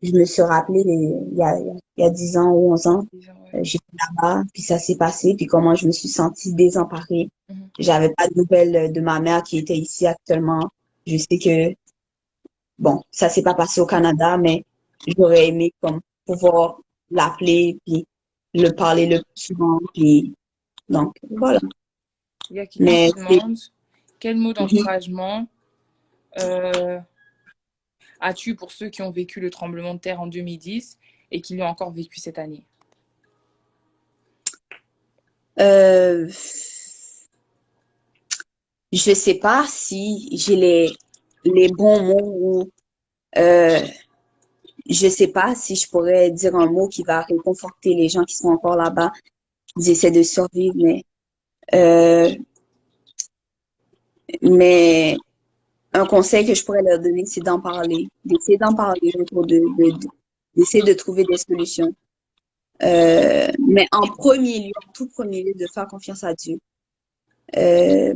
je me suis rappelé il y a 10 ans ou 11 ans, Déjà, ouais. j'étais là-bas, puis ça s'est passé, puis comment je me suis sentie désemparée. Mhm. J'avais pas de nouvelles de ma mère qui était ici actuellement. Je sais que, bon, ça s'est pas passé au Canada, mais j'aurais aimé comme pouvoir l'appeler, puis le parler le plus souvent, puis donc voilà. Il y a quelqu'un Mais qui demande quel mot mhm. d'encouragement euh, as-tu pour ceux qui ont vécu le tremblement de terre en 2010 et qui l'ont encore vécu cette année? Euh, je sais pas si j'ai les bons mots ou euh, je sais pas si je pourrais dire un mot qui va réconforter les gens qui sont encore là-bas, qui essaient de survivre, euh, mais un conseil que je pourrais leur donner, c'est d'en parler, d'essayer d'en parler autour d'essayer de trouver des solutions. Mais en premier lieu, en tout premier lieu, de faire confiance à Dieu. Euh,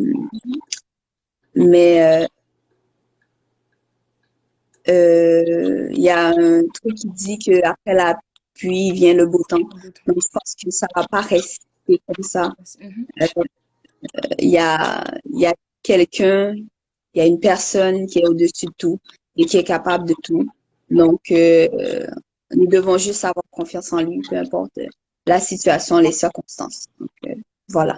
mais il y a un truc qui dit que après la pluie vient le beau temps. Donc je pense que ça va pas rester comme ça. Mhm. Euh, il y a quelqu'un, il y a une personne qui est au-dessus de tout et qui est capable de tout. Donc, nous devons juste avoir confiance en lui, peu importe la situation, les circonstances. Donc, voilà.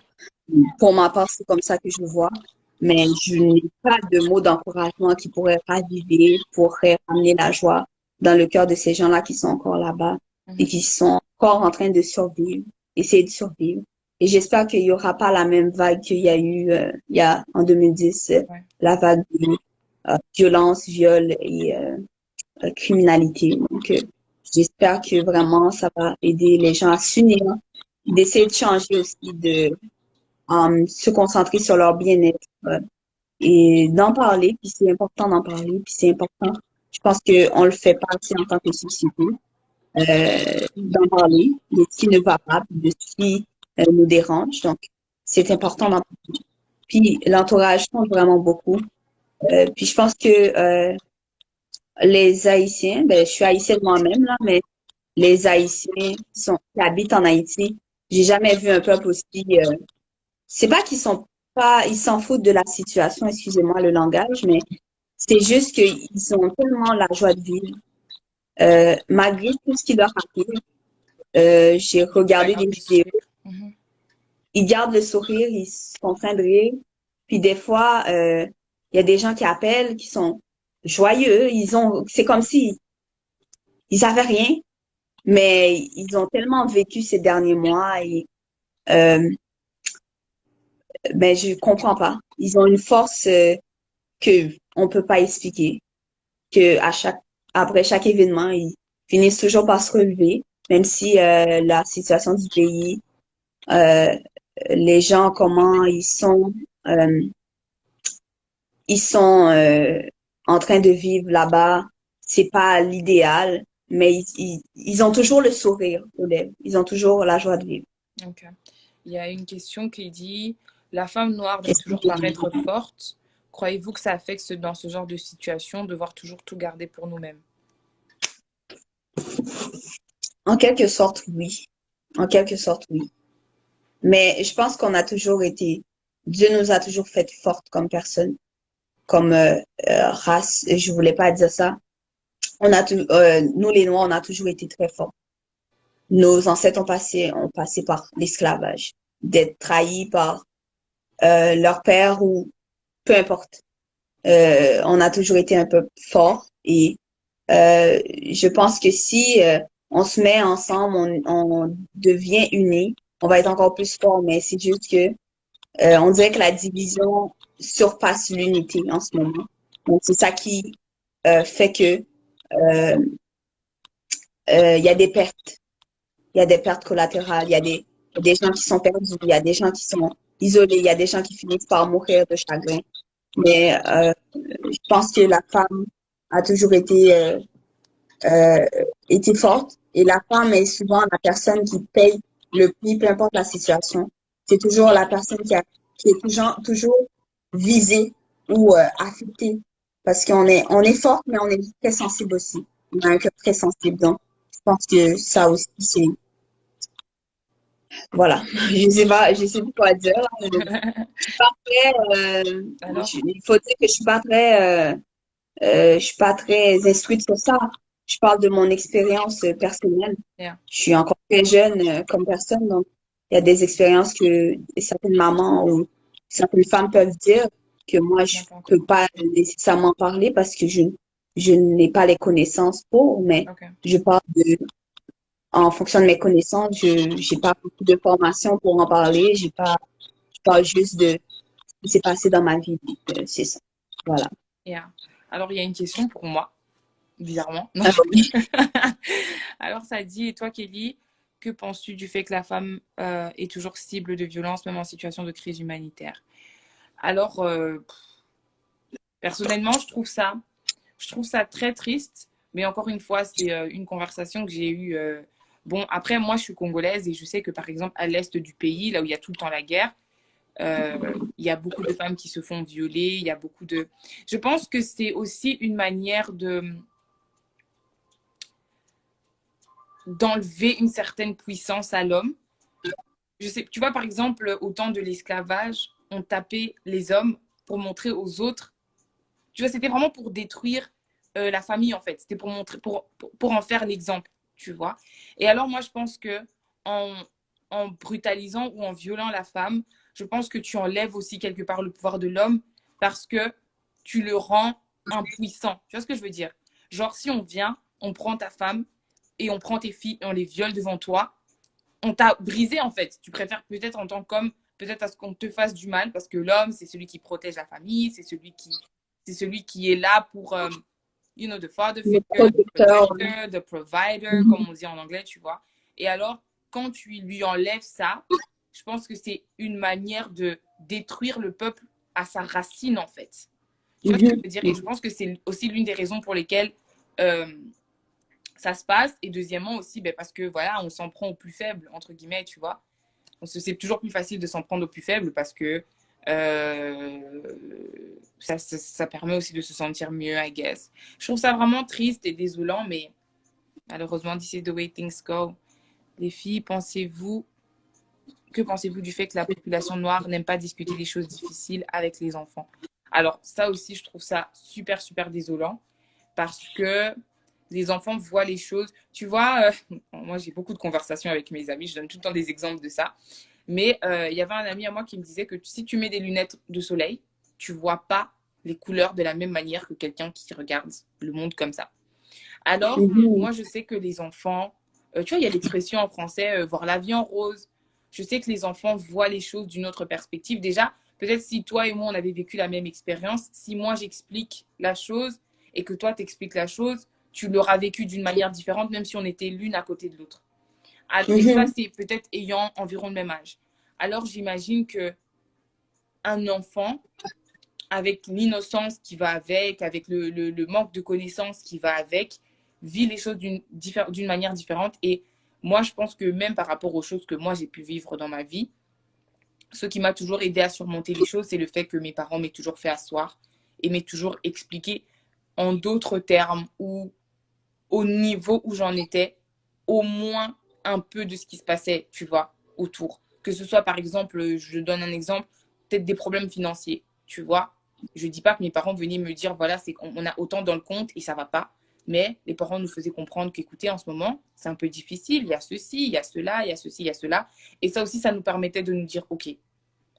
Pour ma part, c'est comme ça que je le vois. Mais je n'ai pas de mots d'encouragement qui pourraient raviver, pourraient ramener la joie dans le cœur de ces gens-là qui sont encore là-bas et Mhm. qui sont encore en train de survivre, essayer de survivre. Et j'espère qu'il y aura pas la même vague qu'il y a eu il y a en 2010, Ouais. la vague de violence, viol et criminalité. Donc, j'espère que vraiment ça va aider les gens à s'unir, d'essayer de changer aussi, de se concentrer sur leur bien-être et d'en parler. Puis c'est important d'en parler. Puis c'est important. Je pense qu'on le fait pas assez en tant que société d'en parler de ce qui ne va pas, de ce qui nous dérange. Donc, c'est important d'en parler. Puis l'entourage compte vraiment beaucoup. Puis je pense que les Haïtiens, ben, je suis haïtienne moi-même, là, mais les Haïtiens qui habitent en Haïti, j'ai jamais vu un peuple aussi, c'est pas qu'ils sont pas, ils s'en foutent de la situation, excusez-moi le langage, mais c'est juste qu'ils ont tellement la joie de vivre, malgré tout ce qui leur arrive. J'ai Ouais, regardé garde des le vidéos, sourire. Mhm. ils gardent le sourire, ils sont en train de rire, puis des fois, il y a des gens qui appellent, qui sont joyeux, c'est comme si ils avaient rien, mais ils ont tellement vécu ces derniers mois et euh, ben je comprends pas. Ils ont une force que on peut pas expliquer. Que après chaque événement, ils finissent toujours par se relever, même si la situation du pays, euh, les gens comment euh, ils sont en train de vivre là-bas, c'est pas l'idéal, mais ils ont toujours le sourire aux lèvres. Ils ont toujours la joie de vivre. Ok. Il y a une question qui dit la femme noire doit Qu'est-ce toujours paraître forte. Croyez-vous que ça affecte dans ce genre de situation, devoir toujours tout garder pour nous-mêmes? En quelque sorte, oui. En quelque sorte, oui. Mais je pense qu'on a toujours été, Dieu nous a toujours fait fortes comme personne, comme race. Et je voulais pas dire ça. Nous les Noirs, on a toujours été très forts. Nos ancêtres ont passé par l'esclavage, d'être trahis par leur père ou peu importe. On a toujours été un peu fort et je pense que si on se met ensemble, on devient unis, on va être encore plus fort. Mais c'est juste que on dirait que la division surpasse l'unité en ce moment. Donc c'est ça qui fait que euh, il y a des pertes. Il y a des pertes collatérales, il y a des gens qui sont perdus, il y a des gens qui sont isolés, il y a des gens qui finissent par mourir de chagrin. Mais je pense que la femme a toujours euh, été forte et la femme est souvent la personne qui paye le prix, peu importe la situation. C'est toujours la personne qui est toujours visée ou affectée parce on est forte, mais on est très sensible aussi. a un cœur très sensible. Donc, je pense que ça aussi, c'est, voilà. Je sais pas quoi dire. Là. Je suis pas très, Alors, il faut dire que je suis pas très instruite sur ça. Je parle de mon expérience personnelle. yeah, Je suis encore très jeune comme personne, donc il y a des expériences que certaines mamans ou certaines femmes peuvent dire que moi je n'importe peux quoi. pas nécessairement parler parce que je n'ai pas les connaissances pour, mais Ok. je parle en fonction de mes connaissances, j'ai pas beaucoup de formation pour en parler, je parle juste de ce qui s'est passé dans ma vie, donc c'est ça. Voilà. Yeah. Alors, il y a une question pour moi, bizarrement. Non, Ah je oui. rigole. Alors, ça dit, et toi, Kelly, que penses-tu du fait que la femme est toujours cible de violence, même en situation de crise humanitaire? Alors, personnellement, je trouve ça très triste, mais encore une fois, c'est une conversation que j'ai eue. Bon, après, moi, je suis congolaise et je sais que, par exemple, à l'est du pays, là où il y a tout le temps la guerre, il y a beaucoup de femmes qui se font violer, il y a beaucoup de... Je pense que c'est aussi une manière de d'enlever une certaine puissance à l'homme. Je sais, tu vois, par exemple, au temps de l'esclavage, on tapait les hommes pour montrer aux autres. Tu vois, c'était vraiment pour détruire la famille, en fait. C'était pour montrer, pour en faire l'exemple, tu vois. Et alors, moi, je pense que en, en brutalisant ou en violant la femme, je pense que tu enlèves aussi quelque part le pouvoir de l'homme parce que tu le rends impuissant. Tu vois ce que je veux dire? Genre, si on vient, on prend ta femme et on prend tes filles et on les viole devant toi, on t'a brisé en fait. Tu préfères peut-être en tant qu'homme, peut-être à ce qu'on te fasse du mal parce que l'homme, c'est celui qui protège la famille, c'est celui qui est là pour, you know, the father Le figure, the producteur, protector, the provider, mhm, comme on dit en anglais, tu vois. Et alors, quand tu lui enlèves ça, je pense que c'est une manière de détruire le peuple à sa racine en fait. Tu vois ce que je mhm, veux dire? Et je mhm. pense que c'est aussi l'une des raisons pour lesquelles euh, ça se passe. Et deuxièmement aussi, ben, parce que voilà, on s'en prend au plus faible, entre guillemets, tu vois. C'est toujours plus facile de s'en prendre au plus faible parce que euh, ça permet aussi de se sentir mieux, I guess. Je trouve ça vraiment triste et désolant, mais malheureusement, this is the way things go. Les filles, que pensez-vous du fait que la population noire n'aime pas discuter des choses difficiles avec les enfants? Alors, ça aussi, je trouve ça super, super désolant parce que les enfants voient les choses. Tu vois, moi, j'ai beaucoup de conversations avec mes amis, je donne tout le temps des exemples de ça. Mais il y avait un ami à moi qui me disait que si tu mets des lunettes de soleil, tu vois pas les couleurs de la même manière que quelqu'un qui regarde le monde comme ça. Alors, Mhm. moi, je sais que les enfants, tu vois, il y a l'expression en français, voir la vie en rose. Je sais que les enfants voient les choses d'une autre perspective. Déjà, peut-être si toi et moi, on avait vécu la même expérience, si moi, j'explique la chose et que toi, t'expliques la chose, tu l'auras vécu d'une manière différente, même si on était l'une à côté de l'autre. Et ça, Mhm. c'est peut-être ayant environ le même âge. Alors, j'imagine que un enfant, avec l'innocence qui va avec le manque de connaissances qui va avec, vit les choses d'une manière différente. Et moi, je pense que même par rapport aux choses que moi, j'ai pu vivre dans ma vie, ce qui m'a toujours aidé à surmonter les choses, c'est le fait que mes parents m'aient toujours fait asseoir et m'aient toujours expliqué en d'autres termes ou au niveau où j'en étais, au moins un peu de ce qui se passait, tu vois, autour. Que ce soit, par exemple, je donne un exemple, peut-être des problèmes financiers, tu vois. Je dis pas que mes parents venaient me dire, voilà, c'est on a autant dans le compte et ça va pas. Mais les parents nous faisaient comprendre qu'écoutez, en ce moment, c'est un peu difficile, il y a ceci, il y a cela, il y a ceci, il y a cela. Et ça aussi, ça nous permettait de nous dire, OK,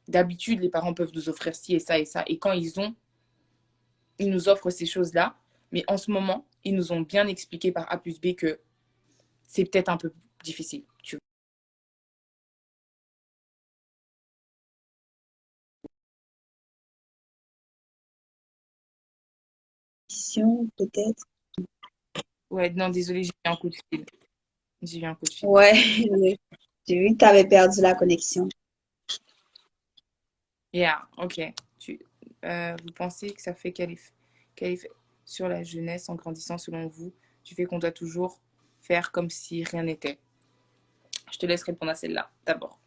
d'habitude, les parents peuvent nous offrir ci et ça et ça. Et quand ils nous offrent ces choses-là. Mais en ce moment, ils nous ont bien expliqué par A plus B que c'est peut-être un peu difficile. Tu Peut-être. vois. Ouais, non, désolé, j'ai eu un coup de fil. J'ai eu un coup de fil. Ouais, j'ai vu que tu avais perdu la connexion. Yeah, ok. Vous pensez que ça fait quel effet sur la jeunesse en grandissant selon vous du fait qu'on doit toujours faire comme si rien n'était? Je te laisse répondre à celle-là d'abord.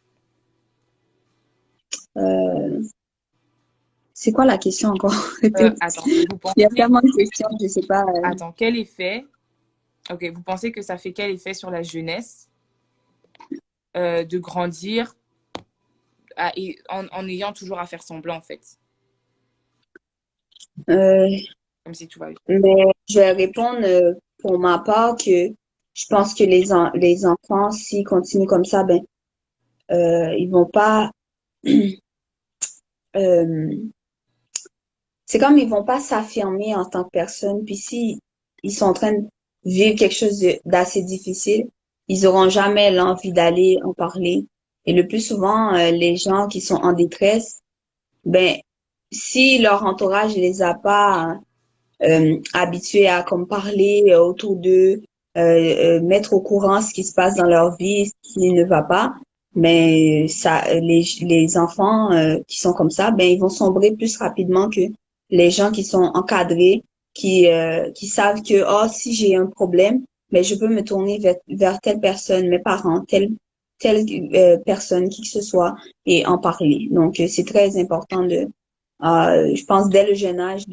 Euh, c'est quoi la question encore? Répète. Attends, vous Il y a pensez, tellement de questions, je sais pas. attends, quel effet Ok, vous pensez que ça fait quel effet sur la jeunesse de grandir en ayant toujours à faire semblant, en fait, Euh, comme si tout va bien. mais je vais répondre pour ma part que je pense que les enfants, s'ils continuent comme ça, ben, ils vont pas, euh, c'est comme ils vont pas s'affirmer en tant que personne. Puis si ils sont en train de vivre quelque chose d'assez difficile, ils auront jamais l'envie d'aller en parler. Et le plus souvent, les gens qui sont en détresse, ben, si leur entourage les a pas habitués à comme parler autour d'eux, mettre au courant ce qui se passe dans leur vie, ce qui ne va pas, mais ça, les enfants qui sont comme ça, ben ils vont sombrer plus rapidement que les gens qui sont encadrés, qui savent que oh si j'ai un problème, mais je peux me tourner vers telle personne, mes parents, telle personne, qui que ce soit, et en parler. Donc c'est très important je pense dès le jeune âge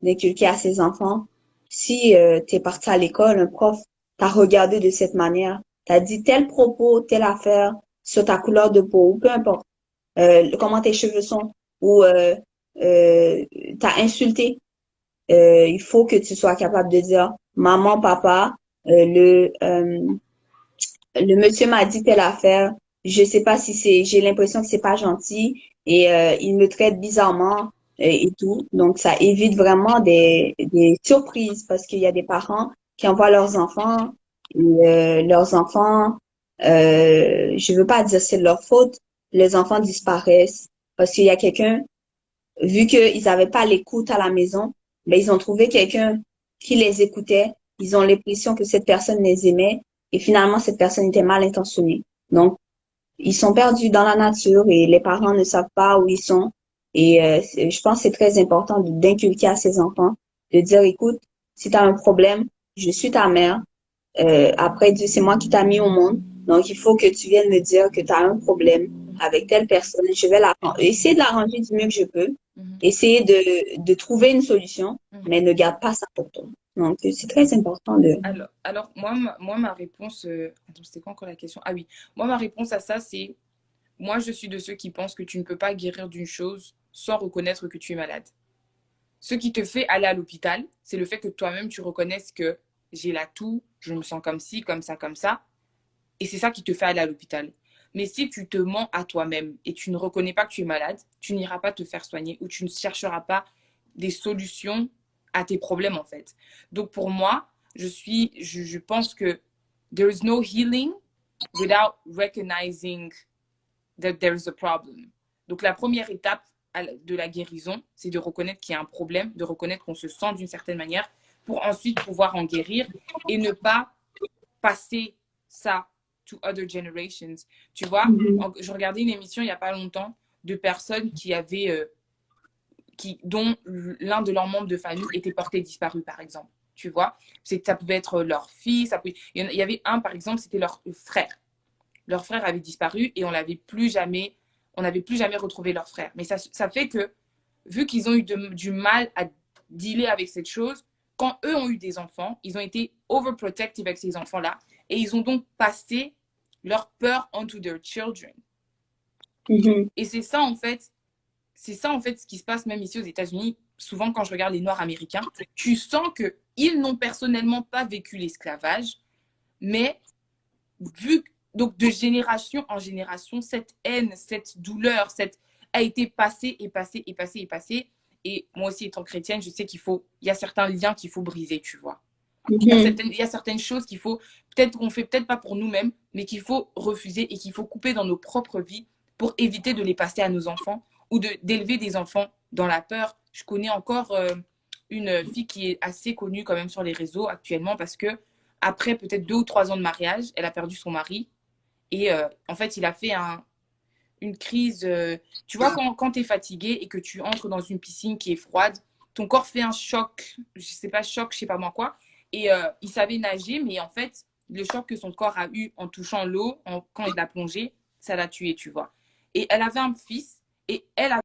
d'inculquer à ses enfants. Si tu es parti à l'école, un prof t'a regardé de cette manière, t'a dit tel propos, telle affaire sur ta couleur de peau, ou peu importe, comment tes cheveux sont, ou euh, t'as insulté, il faut que tu sois capable de dire, maman, papa, le monsieur m'a dit telle affaire, je sais pas si j'ai l'impression que c'est pas gentil et il me traite bizarrement et tout. Donc ça évite vraiment des surprises parce qu'il y a des parents qui envoient leurs enfants, je veux pas dire c'est de leur faute, les enfants disparaissent parce qu'il y a quelqu'un, vu qu'ils n'avaient pas l'écoute à la maison, mais ils ont trouvé quelqu'un qui les écoutait. Ils ont l'impression que cette personne les aimait et finalement, cette personne était mal intentionnée. Donc, ils sont perdus dans la nature et les parents ne savent pas où ils sont. Et je pense que c'est très important d'inculquer à ses enfants, de dire, écoute, si tu as un problème, je suis ta mère. Après, Dieu, c'est moi qui t'a mis au monde. Donc, il faut que tu viennes me dire que tu as un problème avec telle personne. Je vais essayer de l'arranger du mieux que je peux. Mhm, Essayer de trouver une solution, mhm. mais ne garde pas ça pour toi. Donc, c'est très important de... Alors moi, ma réponse... Attends, c'était quoi encore la question? Ah oui, moi, ma réponse à ça, c'est... Moi, je suis de ceux qui pensent que tu ne peux pas guérir d'une chose sans reconnaître que tu es malade. Ce qui te fait aller à l'hôpital, c'est le fait que toi-même, tu reconnaisses que j'ai la toux, je me sens comme ci, comme ça, comme ça. Et c'est ça qui te fait aller à l'hôpital. Mais si tu te mens à toi-même et tu ne reconnais pas que tu es malade, tu n'iras pas te faire soigner ou tu ne chercheras pas des solutions à tes problèmes en fait. Donc pour moi, je pense que there is no healing without recognizing that there is a problem. Donc la première étape de la guérison, c'est de reconnaître qu'il y a un problème, de reconnaître qu'on se sent d'une certaine manière pour ensuite pouvoir en guérir et ne pas passer ça to other generations. Tu vois, Mhm. je regardais une émission il n'y a pas longtemps de personnes qui avaient, dont l'un de leurs membres de famille était porté disparu, par exemple. Tu vois, ça pouvait être leur fille, il y avait un, par exemple, c'était leur frère. Leur frère avait disparu et on n'avait plus jamais retrouvé leur frère. Mais ça fait que, vu qu'ils ont eu du mal à dealer avec cette chose, quand eux ont eu des enfants, ils ont été overprotective avec ces enfants-là et ils ont donc passé leur peur onto their children. Mhm. Et c'est ça en fait ce qui se passe même ici aux États-Unis. Souvent, quand je regarde les Noirs américains, tu sens qu'ils n'ont personnellement pas vécu l'esclavage, mais vu donc de génération en génération, cette haine, cette douleur, a été passée et passée et passée et passée. Et moi aussi, étant chrétienne, je sais il y a certains liens qu'il faut briser, tu vois. Mhm. Il y a certaines choses peut-être qu'on fait peut-être pas pour nous-mêmes, mais qu'il faut refuser et qu'il faut couper dans nos propres vies pour éviter de les passer à nos enfants ou d'élever des enfants dans la peur. Je connais encore une fille qui est assez connue quand même sur les réseaux actuellement parce que après peut-être 2 ou 3 ans de mariage, elle a perdu son mari et en fait il a fait une crise. Tu vois quand tu es fatigué et que tu entres dans une piscine qui est froide, ton corps fait un choc, je sais pas moi quoi, et il savait nager, mais en fait, le choc que son corps a eu en touchant l'eau, quand il a plongé, ça l'a tué, tu vois. Et elle avait un fils, et elle a